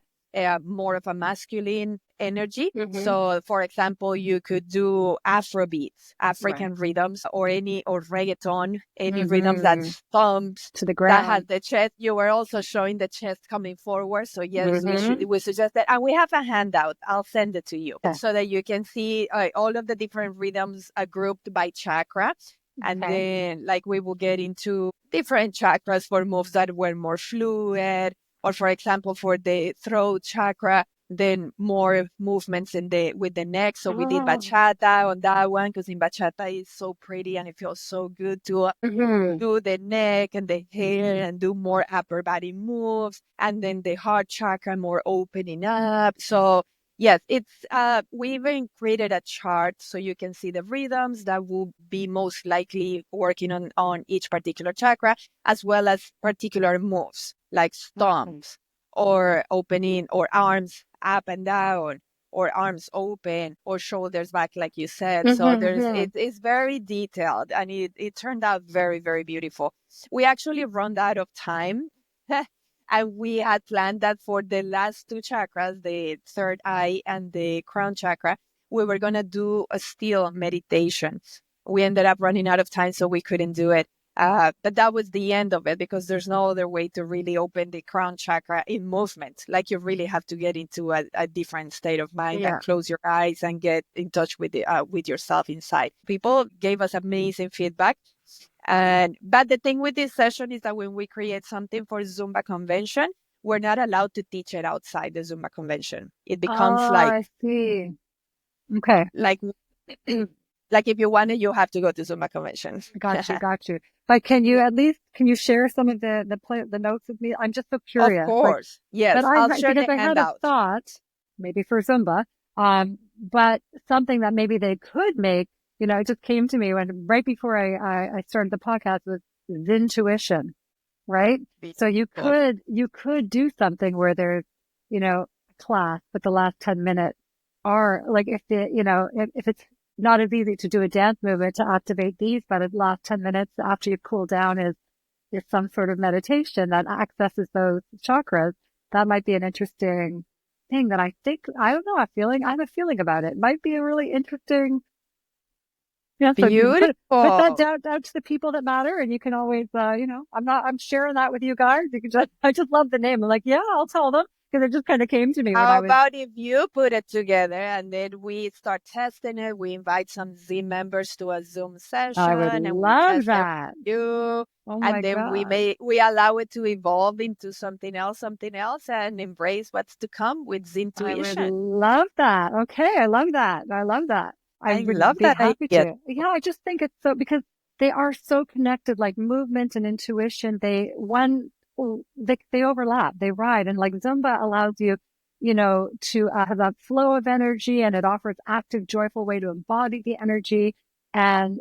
more of a masculine energy. So for example, you could do Afrobeats, African rhythms, or reggaeton, any rhythms that thumps, To the that has ground. the chest. You were also showing the chest coming forward. So yes, we suggest that. And we have a handout. I'll send it to you so that you can see all of the different rhythms grouped by chakra. And then like we will get into different chakras for moves that were more fluid, or for example, for the throat chakra, then more movements with the neck. So we did bachata on that one because in bachata is so pretty and it feels so good to do the neck and the hair and do more upper body moves, and then the heart chakra more opening up. So yes, it's we even created a chart so you can see the rhythms that will be most likely working on each particular chakra, as well as particular moves like stomps or opening or arms up and down or arms open or shoulders back, like you said. So it's very detailed and it turned out very, very beautiful. We actually run out of time. And we had planned that for the last two chakras, the third eye and the crown chakra, we were going to do a still meditation. We ended up running out of time, so we couldn't do it. But that was the end of it because there's no other way to really open the crown chakra in movement. Like you really have to get into a different state of mind and close your eyes and get in touch with yourself inside. People gave us amazing feedback. But the thing with this session is that when we create something for Zumba convention, we're not allowed to teach it outside the Zumba convention. It becomes I see. Okay. like like if you want it, you have to go to Zumba convention. Got you. But can you at least share some of the notes with me? I'm just so Of curious. course. Yes, I'll share because the I had a handout. thought, maybe for Zumba, but something that maybe they could make, it just came to me right before I started the podcast was Zintuition, right? So you could do something where there's, a class, but the last 10 minutes are like if it's not as easy to do a dance movement to activate these, but the last 10 minutes after you cool down is some sort of meditation that accesses those chakras. That might be an interesting thing that I don't know, I have a feeling about it. Might be a really interesting. Yeah, so you Beautiful. put that down to the people that matter, and you can always, I'm sharing that with you guys. You can I just love the name. I'm like, yeah, I'll tell them because it just kind of came to me when How I was. about if you put it together and then we start testing it? We invite some Z members to a Zoom session I would and we love test that. you. Oh my And then God. we allow it to evolve into something else, and embrace what's to come with I would Zintuition. love that. Okay, I love that. I love that. I I would love be that happy idea. to. Yeah, I just think it's so because they are so connected, like movement and intuition. they overlap, they ride. And like Zumba allows you, to have that flow of energy, and it offers active, joyful way to embody the energy, and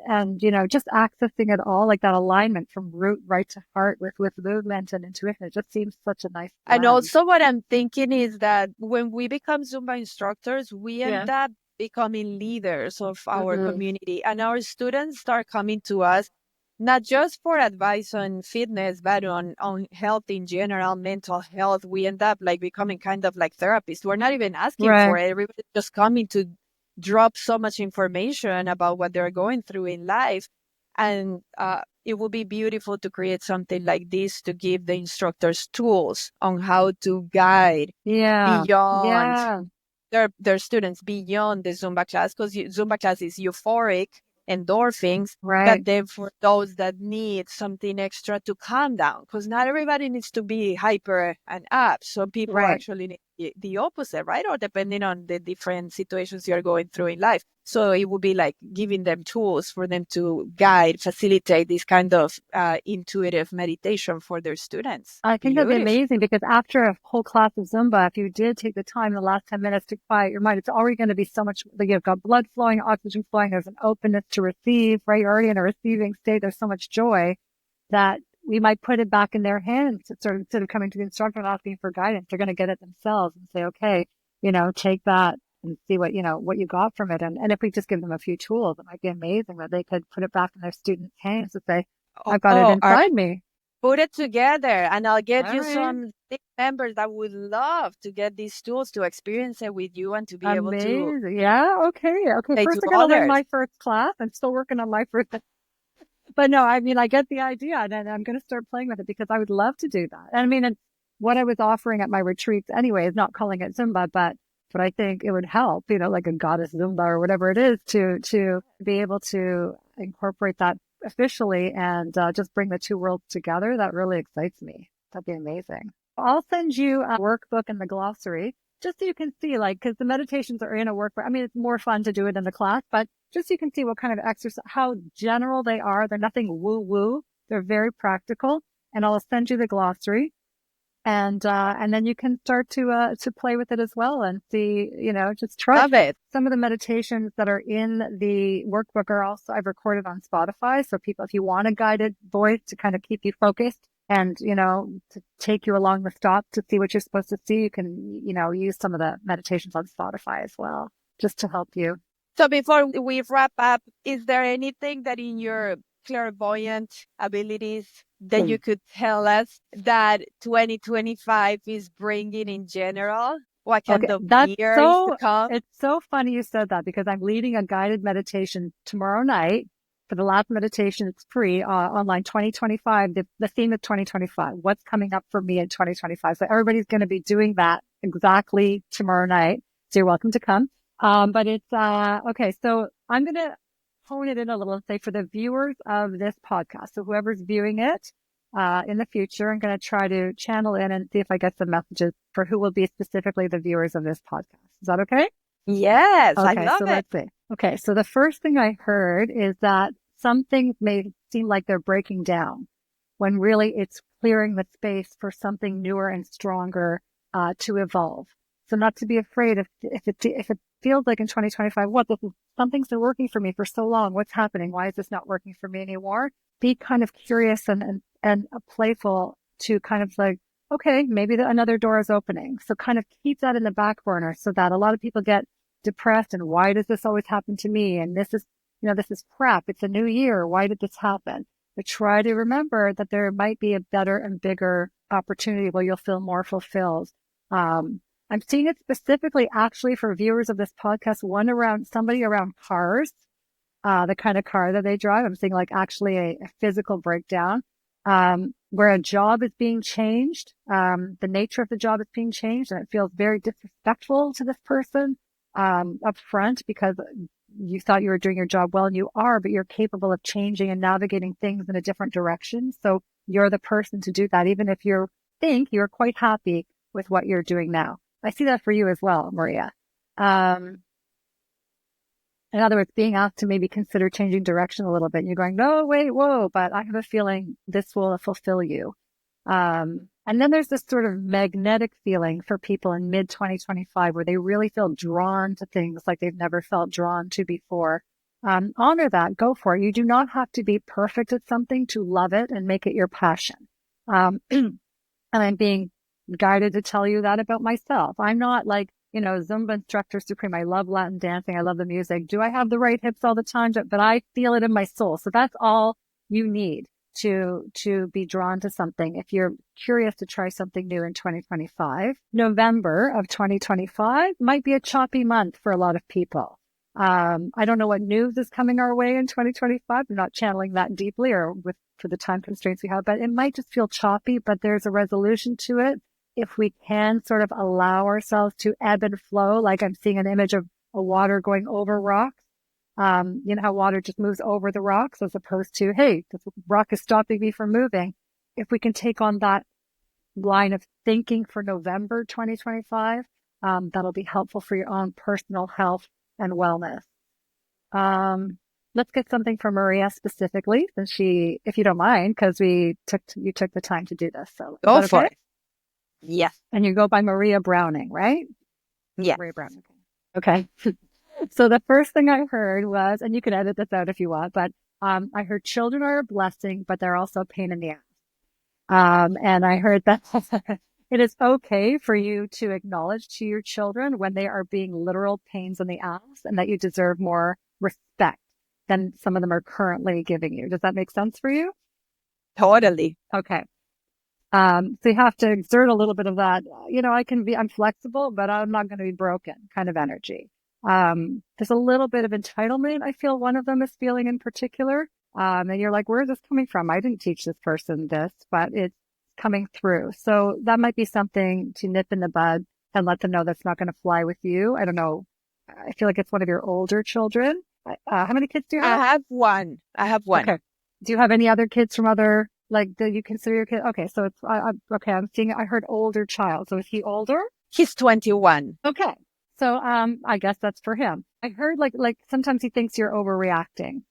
just accessing it all, like that alignment from root right to heart with movement and intuition. It just seems such a nice And blend. also, what I'm thinking is that when we become Zumba instructors, we Yeah. end up becoming leaders of our Hmm. community, and our students start coming to us not just for advice on fitness, but on health in general, mental health. We end up like becoming kind of like therapists. We're not even asking for Right. it. Everybody's just coming to drop so much information about what they're going through in life. And it would be beautiful to create something like this to give the instructors tools on how to guide Yeah. beyond Yeah. their students beyond the Zumba class, because Zumba class is euphoric, endorphins, but Right. then for those that need something extra to calm down, because not everybody needs to be hyper and up. Some people Right. actually need the opposite, right? Or depending on the different situations you're going through in life. So it would be like giving them tools for them to guide, facilitate this kind of intuitive meditation for their students. I think that'd be Beautiful. amazing, because after a whole class of Zumba, if you did take the time in the last 10 minutes to quiet your mind, it's already going to be so much, like you've got blood flowing, oxygen flowing, there's an openness to receive, right? You're already in a receiving state. There's so much joy that we might put it back in their hands. It's sort of, instead of coming to the instructor and asking for guidance, they're going to get it themselves and say, okay, take that and see what you got from it. And if we just give them a few tools, it might be amazing that they could put it back in their students' hands and say, I've got it Oh, inside me. put it together, and I'll get All you right. some team members that would love to get these tools to experience it with you and to be able to Amazing. Yeah. Okay. Okay. say to First, I got to learn others. my first class. I'm still working on my first, but no, I mean, I get the idea, and I'm going to start playing with it because I would love to do that. And I mean, and what I was offering at my retreats anyway is not calling it Zumba, but I think it would help, like a goddess Zumba or whatever it is, to be able to incorporate that officially, and just bring the two worlds together. That really excites me. That'd be amazing. I'll send you a workbook and the glossary, just so you can see, like, because the meditations are in a workbook. I mean, it's more fun to do it in the class, but just so you can see what kind of exercise, how general they are. They're nothing woo woo. They're very practical. And I'll send you the glossary, and then you can start to play with it as well, and see, just try. Love it. Some of the meditations that are in the workbook are also, I've recorded on Spotify. So people, if you want a guided voice to kind of keep you focused, and, to take you along the stop to see what you're supposed to see, you can, use some of the meditations on Spotify as well, just to help you. So before we wrap up, is there anything that in your clairvoyant abilities that you could tell us that 2025 is bringing in general? What kind Okay, of year is to come? it's so funny you said that, because I'm leading a guided meditation tomorrow night. For the last meditation, it's free, online, 2025. The theme of 2025, what's coming up for me in 2025. So everybody's going to be doing that exactly tomorrow night. So you're welcome to come. But it's, okay. So I'm going to hone it in a little and say, for the viewers of this podcast, so whoever's viewing it, in the future, I'm going to try to channel in and see if I get some messages for who will be specifically the viewers of this podcast. Is that okay? Yes, I Okay, love so it. let's see. Okay, so the first thing I heard is that some things may seem like they're breaking down, when really it's clearing the space for something newer and stronger, to evolve. So not to be afraid if it feels like in 2025, something's been working for me for so long. What's happening? Why is this not working for me anymore? Be kind of curious and playful, to kind of like, okay, maybe another door is opening. So kind of keep that in the back burner, so that a lot of people get depressed, and why does this always happen to me? And this is crap. It's a new year. Why did this happen? But try to remember that there might be a better and bigger opportunity where you'll feel more fulfilled. I'm seeing it specifically actually for viewers of this podcast, somebody around cars, the kind of car that they drive. I'm seeing like actually a physical breakdown, where a job is being changed. The nature of the job is being changed, and it feels very disrespectful to this person, up front, because you thought you were doing your job well, and you are, but you're capable of changing and navigating things in a different direction. So you're the person to do that, even if you think you're quite happy with what you're doing now. I see that for you as well, Maria. In other words, being asked to maybe consider changing direction a little bit. And you're going, no, wait, whoa, but I have a feeling this will fulfill you. And then there's this sort of magnetic feeling for people in mid 2025 where they really feel drawn to things like they've never felt drawn to before. Honor that, go for it. You do not have to be perfect at something to love it and make it your passion. And I'm being guided to tell you that about myself. I'm not like, Zumba instructor supreme. I love Latin dancing. I love the music. Do I have the right hips all the time? But I feel it in my soul. So that's all you need to be drawn to something. If you're curious to try something new in 2025, November of 2025 might be a choppy month for a lot of people. I don't know what news is coming our way in 2025. I'm not channeling that deeply or for the time constraints we have, but it might just feel choppy, but there's a resolution to it. If we can sort of allow ourselves to ebb and flow, like I'm seeing an image of a water going over rocks. You know how water just moves over the rocks as opposed to, hey, this rock is stopping me from moving. If we can take on that line of thinking for November 2025, that'll be helpful for your own personal health and wellness. Let's get something from Maria specifically, since if you don't mind, because you took the time to do this. So Go is that for okay? it. Yes. And you go by Maria Browning, right? Yeah. Maria Browning. Okay. So the first thing I heard was, and you can edit this out if you want, but I heard children are a blessing, but they're also a pain in the ass. And I heard that it is okay for you to acknowledge to your children when they are being literal pains in the ass and that you deserve more respect than some of them are currently giving you. Does that make sense for you? Totally. Okay. So you have to exert a little bit of that, I'm flexible, but I'm not going to be broken kind of energy. There's a little bit of entitlement. I feel one of them is feeling in particular. And you're like, where is this coming from? I didn't teach this person this, but it's coming through. So that might be something to nip in the bud and let them know that's not going to fly with you. I don't know. I feel like it's one of your older children. How many kids do you have? I have one. Okay. Do you have any other kids from other, like, do you consider your kid? Okay. So it's, okay. I heard older child. So is he older? He's 21. Okay. So, I guess that's for him. I heard like sometimes he thinks you're overreacting,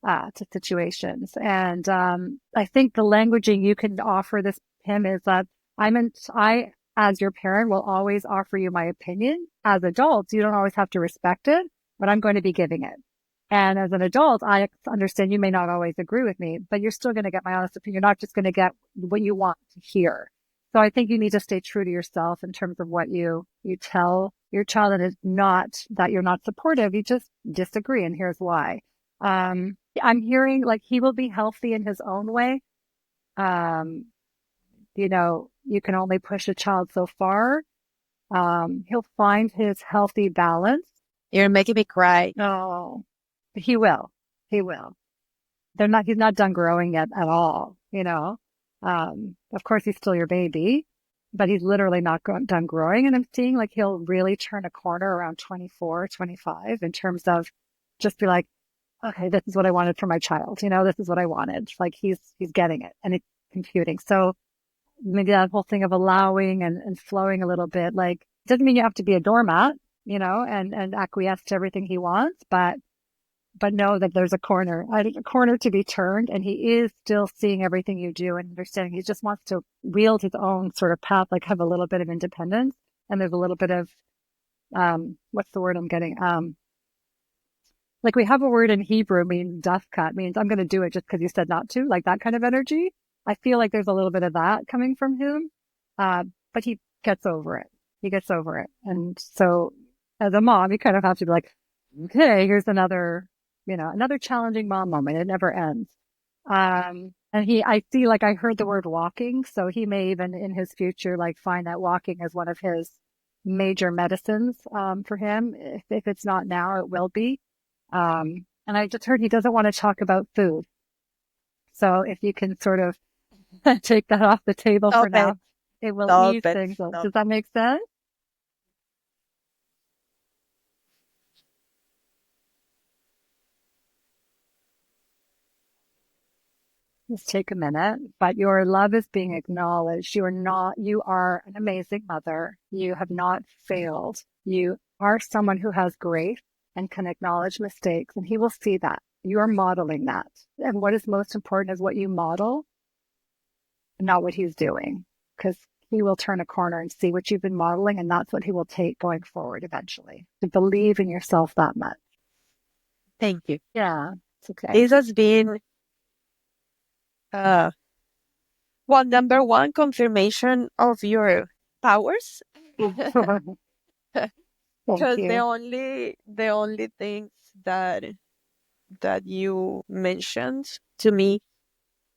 to situations. And, I think the languaging you can offer him is that I, as your parent, will always offer you my opinion. As adults, you don't always have to respect it, but I'm going to be giving it. And as an adult, I understand you may not always agree with me, but you're still going to get my honest opinion. You're not just going to get what you want to hear. So I think you need to stay true to yourself in terms of what you tell your child. And it's not that you're not supportive. You just disagree. And here's why. I'm hearing like he will be healthy in his own way. Um, you can only push a child so far. He'll find his healthy balance. You're making me cry. No, he will. He will. He's not done growing yet at all, Of course, he's still your baby, but he's literally not done growing. And I'm seeing like he'll really turn a corner around 24, 25 in terms of just be like, okay, this is what I wanted for my child. This is what I wanted. Like he's getting it and it's computing. So maybe that whole thing of allowing and flowing a little bit, like doesn't mean you have to be a doormat, and acquiesce to everything he wants, but know that there's a corner to be turned, and he is still seeing everything you do and understanding. He just wants to wield his own sort of path, like have a little bit of independence. And there's a little bit of, what's the word I'm getting? Like we have a word in Hebrew means dafka, means I'm going to do it just because you said not to, like that kind of energy. I feel like there's a little bit of that coming from him. But he gets over it. He gets over it. And so as a mom, you kind of have to be like, okay, here's another challenging mom moment. It never ends. And I see, like, I heard the word walking. So he may even in his future, like find that walking is one of his major medicines, for him. If it's not now, it will be. And I just heard he doesn't want to talk about food. So if you can sort of take that off the table for now, it will ease things up. Does that make sense? Just take a minute, but your love is being acknowledged. You are an amazing mother. You have not failed. You are someone who has grace and can acknowledge mistakes, and he will see that. You are modeling that. And what is most important is what you model. not what he's doing, because he will turn a corner and see what you've been modeling, and that's what he will take going forward eventually. To believe in yourself that much. Thank you. Yeah, it's okay. This has been, well, number one, confirmation of your powers. Thank Because you. the only things that you mentioned to me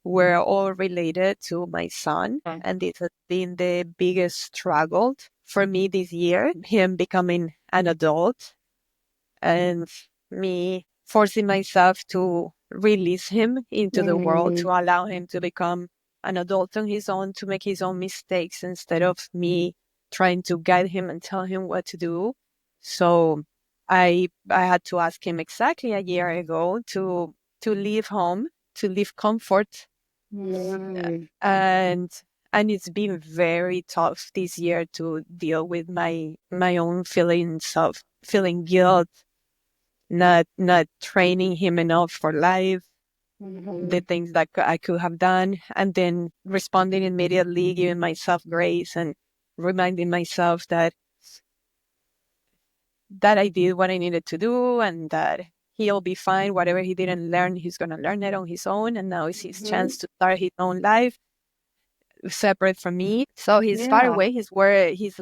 were all related to my son, and it has been the biggest struggle for me this year, him becoming an adult and me forcing myself to release him into the world, to allow him to become an adult on his own, to make his own mistakes instead of me trying to guide him and tell him what to do. So I had to ask him exactly a year ago to leave home, to leave comfort. And it's been very tough this year to deal with my own feelings of feeling guilt, not training him enough for life, the things that I could have done, and then responding immediately, giving myself grace and reminding myself that I did what I needed to do and that he'll be fine. Whatever he didn't learn, he's going to learn it on his own. And now it's his chance to start his own life separate from me. So he's far away. He's where his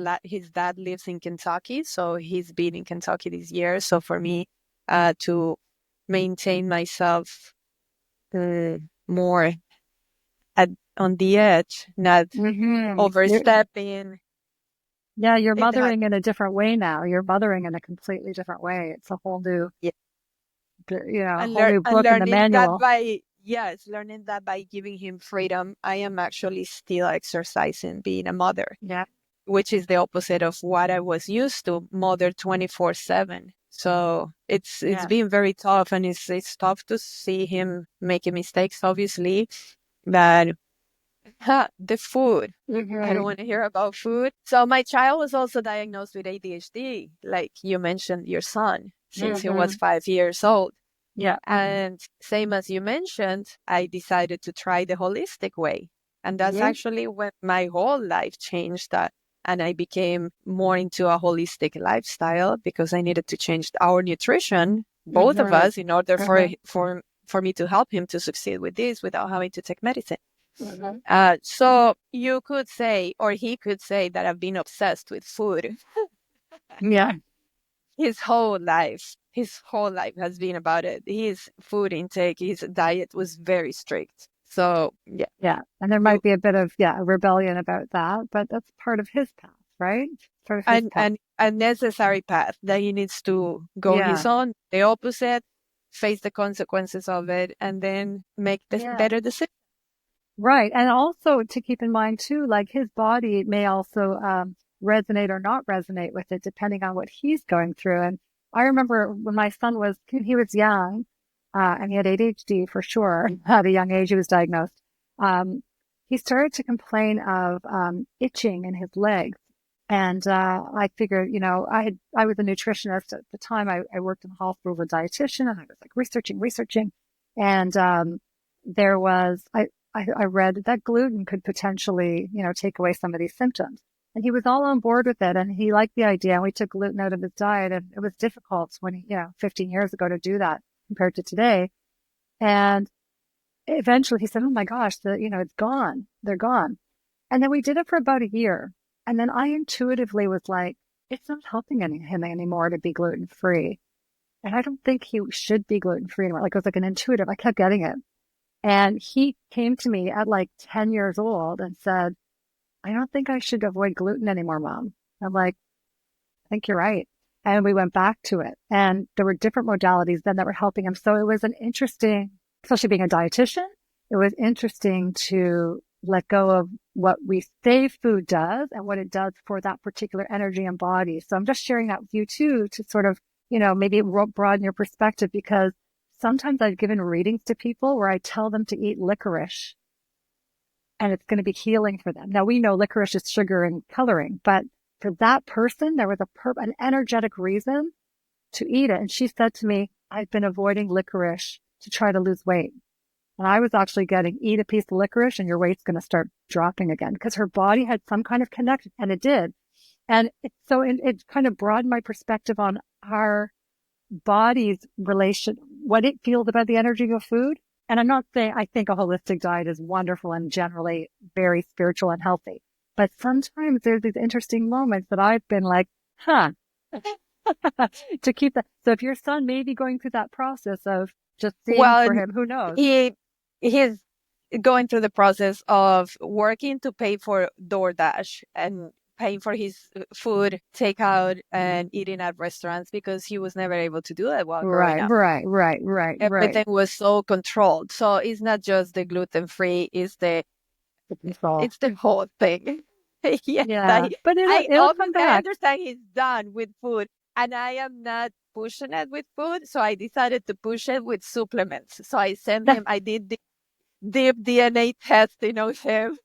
dad lives in Kentucky. So he's been in Kentucky this year. So for me to maintain myself more on the edge, not overstepping. Yeah, you're mothering in a different way now. You're mothering in a completely different way. It's a whole new, a whole new book in the manual. Learning that by giving him freedom, I am actually still exercising being a mother. Yeah. Which is the opposite of what I was used to, mother 24/7. So it's been very tough, and it's tough to see him making mistakes, obviously, but the food. I don't want to hear about food. So my child was also diagnosed with ADHD, like you mentioned your son, since he was 5 years old. Yeah. And same as you mentioned, I decided to try the holistic way. And that's actually when my whole life changed, and I became more into a holistic lifestyle because I needed to change our nutrition, both of us, in order for me to help him to succeed with this without having to take medicine. So you could say, or he could say, that I've been obsessed with food. Yeah. His whole life has been about it. His food intake, his diet was very strict. So yeah, and there might be a bit of a rebellion about that, but that's part of his path, right? Part of his path. And a necessary path that he needs to go his own, the opposite, face the consequences of it, and then make the better decision. Right, and also to keep in mind too, like his body may also resonate or not resonate with it, depending on what he's going through. And I remember when my son was young, and he had ADHD for sure. At a young age, he was diagnosed. He started to complain of itching in his legs. And I figured, I was a nutritionist at the time. I worked in the hospital as a dietitian, and I was like researching. And there was, I read that gluten could potentially, take away some of these symptoms. And he was all on board with it, and he liked the idea. And we took gluten out of his diet, and it was difficult 15 years ago to do that compared to today. And eventually he said, "Oh my gosh, it's gone. They're gone." And then we did it for about a year. And then I intuitively was like, it's not helping him anymore to be gluten-free. And I don't think he should be gluten-free anymore. Like, it was like an intuitive. I kept getting it. And he came to me at like 10 years old and said, "I don't think I should avoid gluten anymore, Mom." I'm like, "I think you're right." And we went back to it. And there were different modalities then that were helping him. So it was an interesting, especially being a dietitian, it was interesting to let go of what we say food does and what it does for that particular energy and body. So I'm just sharing that with you too, to sort of, maybe broaden your perspective, because sometimes I've given readings to people where I tell them to eat licorice and it's going to be healing for them. Now, we know licorice is sugar and coloring, but for that person, there was an energetic reason to eat it. And she said to me, "I've been avoiding licorice to try to lose weight." And I was actually getting, eat a piece of licorice and your weight's going to start dropping again, because her body had some kind of connection, and it did. And it kind of broadened my perspective on our body's relation, what it feels about the energy of food. And I'm not saying I think a holistic diet is wonderful and generally very spiritual and healthy, but sometimes there's these interesting moments that I've been like, huh, to keep that. So if your son may be going through that process of just seeing Well, for him, who knows? he's going through the process of working to pay for DoorDash and paying for his food takeout and eating at restaurants, because he was never able to do that while growing up. Right. Everything was so controlled. So it's not just the gluten free; it's the whole thing. Yes, Yeah, but it'll come I back. understand he's done with food, and I am not pushing it with food. So I decided to push it with supplements. So I did the deep DNA testing of him.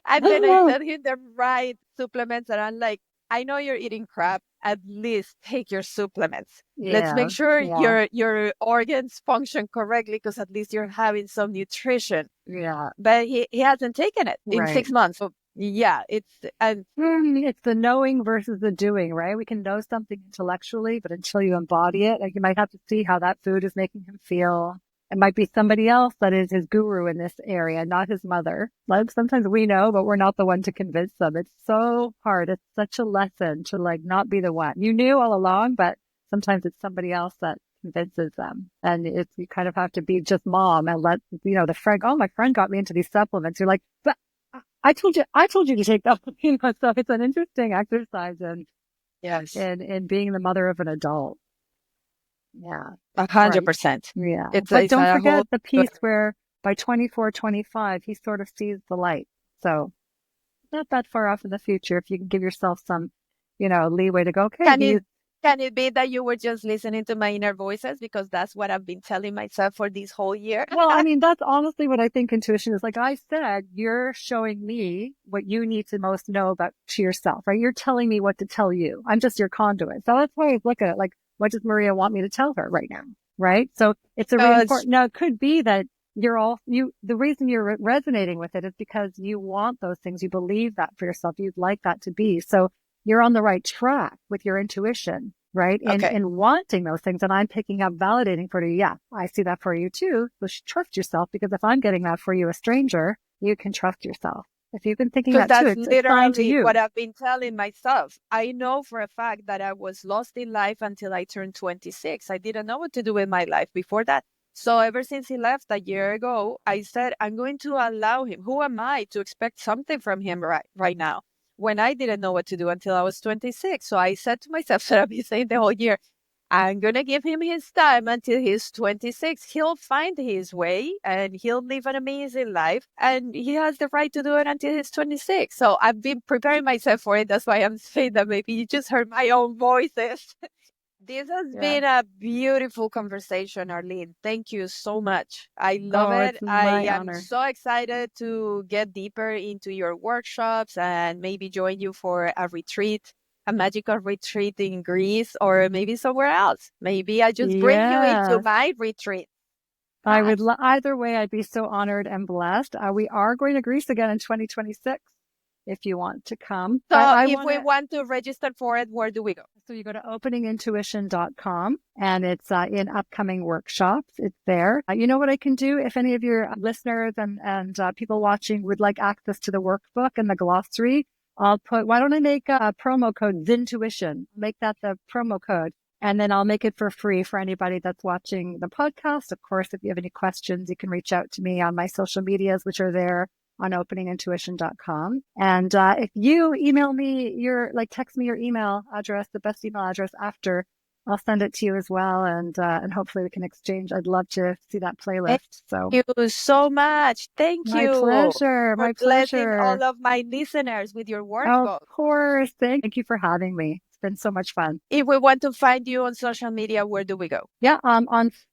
And then I sent him the right supplements, and I'm like, I know you're eating crap. At least take your supplements. Let's make Yeah, sure yeah, your organs function correctly, because at least you're having some nutrition. yeah. But he hasn't taken it in Right. 6 months. So yeah, It's the knowing versus the doing, right? We can know something intellectually, but until you embody it, like you might have to see how that food is making him feel. It might be somebody else that is his guru in this area, not his mother. Like sometimes we know, but we're not the one to convince them. It's so hard. It's such a lesson to like not be the one. You knew all along, but sometimes it's somebody else that convinces them. And you kind of have to be just mom and let, the friend, oh, my friend got me into these supplements. You're like, but I told you to take that. So it's an interesting exercise yes, in being the mother of an adult. Yeah. Right. 100%. Yeah. But It's don't a whole. forget the piece where by 24, 25, he sort of sees the light. So not that far off in the future if you can give yourself some, leeway to go, okay, Can it be that you were just listening to my inner voices, because that's what I've been telling myself for this whole year? well, I mean, that's honestly what I think intuition is. Like I said, you're showing me what you need to most know about to yourself, right? You're telling me what to tell you. I'm just your conduit. So that's why I look at it like, what does Maria want me to tell her right now? Right. So it's a Because reinforcement. Now it could be that the reason you're resonating with it is because you want those things. You believe that for yourself. You'd like that to be. So you're on the right track with your intuition, right? okay, In wanting those things. And I'm picking up validating for you. Yeah, I see that for you too. So trust yourself, because if I'm getting that for you, a stranger, you can trust yourself. If you've been thinking because that too, that's it's a sign to literally what you. I've been telling myself. I know for a fact that I was lost in life until I turned 26. I didn't know what to do with my life before that. So ever since he left a year ago, I said, I'm going to allow him. Who am I to expect something from him right now, when I didn't know what to do until I was 26? So I said to myself, that I've been saying the whole year, I'm going to give him his time until he's 26. He'll find his way and he'll live an amazing life. And he has the right to do it until he's 26. So I've been preparing myself for it. That's why I'm saying that maybe you just heard my own voices. This has Yeah. been a beautiful conversation, Arlene. Thank you so much. I love Oh, it. it's I my am honor. so excited to get deeper into your workshops and maybe join you for a retreat, a magical retreat in Greece, or maybe somewhere else. Maybe I just bring you into Yes. my retreat. I would, Nice. either way, I'd be so honored and blessed. We are going to Greece again in 2026 if you want to come. But So I if want we to, want to register for it, where do we go? so you go to openingintuition.com and it's in upcoming workshops. It's there. You know what I can do? If any of your listeners and people watching would like access to the workbook and the glossary, why don't I make a promo code Zintuition? Make that the promo code. And then I'll make it for free for anybody that's watching the podcast. Of course, if you have any questions, you can reach out to me on my social medias, which are there on openingintuition.com. And if you email me text me your email address, the best email address after, I'll send it to you as well. And hopefully we can exchange. I'd love to see that Thank playlist. So you so much. Thank my you pleasure. for My blessing pleasure. all of my listeners with your Of workbook. course. Thank you for having me. It's been so much fun. If we want to find you on social media, where do we go? Yeah, on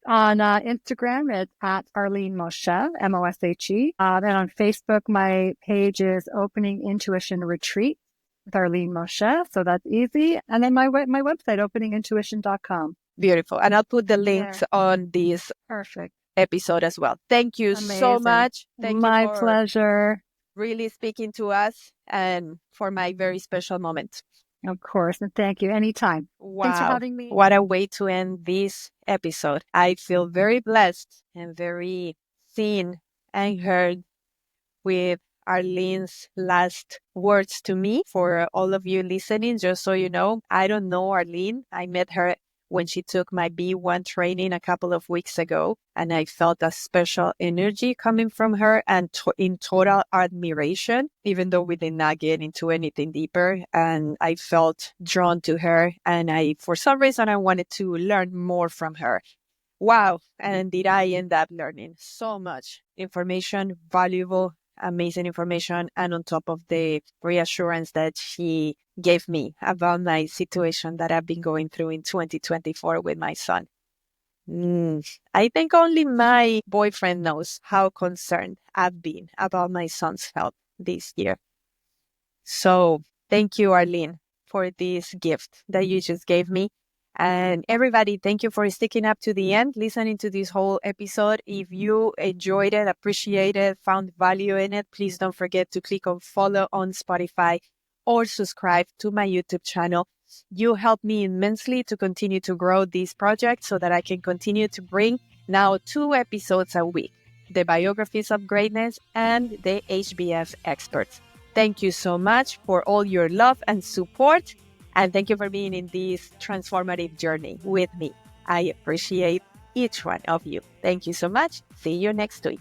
Instagram, it's at Arlene Moshe, Moshe. And on Facebook, my page is Opening Intuition Retreat with Arlene Moshe. So that's easy. And then my website, openingintuition.com. Beautiful. And I'll put the There. links on this Perfect. episode as well. Thank you so Amazing. much. Thank you My for pleasure. really speaking to us and for my very special moment. Of course. And thank you. Anytime. Thanks for Wow. having me. What a way to end this episode. I feel very blessed and very seen and heard with Arlene's last words to me. For all of you listening, just so you know, I don't know Arlene. I met her when she took my B1 training a couple of weeks ago, and I felt a special energy coming from her and in total admiration, even though we did not get into anything deeper. And I felt drawn to her, and for some reason, I wanted to learn more from her. Wow. And did I end up learning so much information, valuable, amazing information. And on top of the reassurance that she gave me about my situation that I've been going through in 2024 with my son. I think only my boyfriend knows how concerned I've been about my son's health this year. So thank you, Arlene, for this gift that you just gave me. And everybody, thank you for sticking up to the end, listening to this whole episode. If you enjoyed it, appreciated it, found value in it, please don't forget to click on follow on Spotify or subscribe to my YouTube channel. You help me immensely to continue to grow this project so that I can continue to bring now 2 episodes a week, the biographies of greatness and the HBF experts. Thank you so much for all your love and support. And thank you for being in this transformative journey with me. I appreciate each one of you. Thank you so much. See you next week.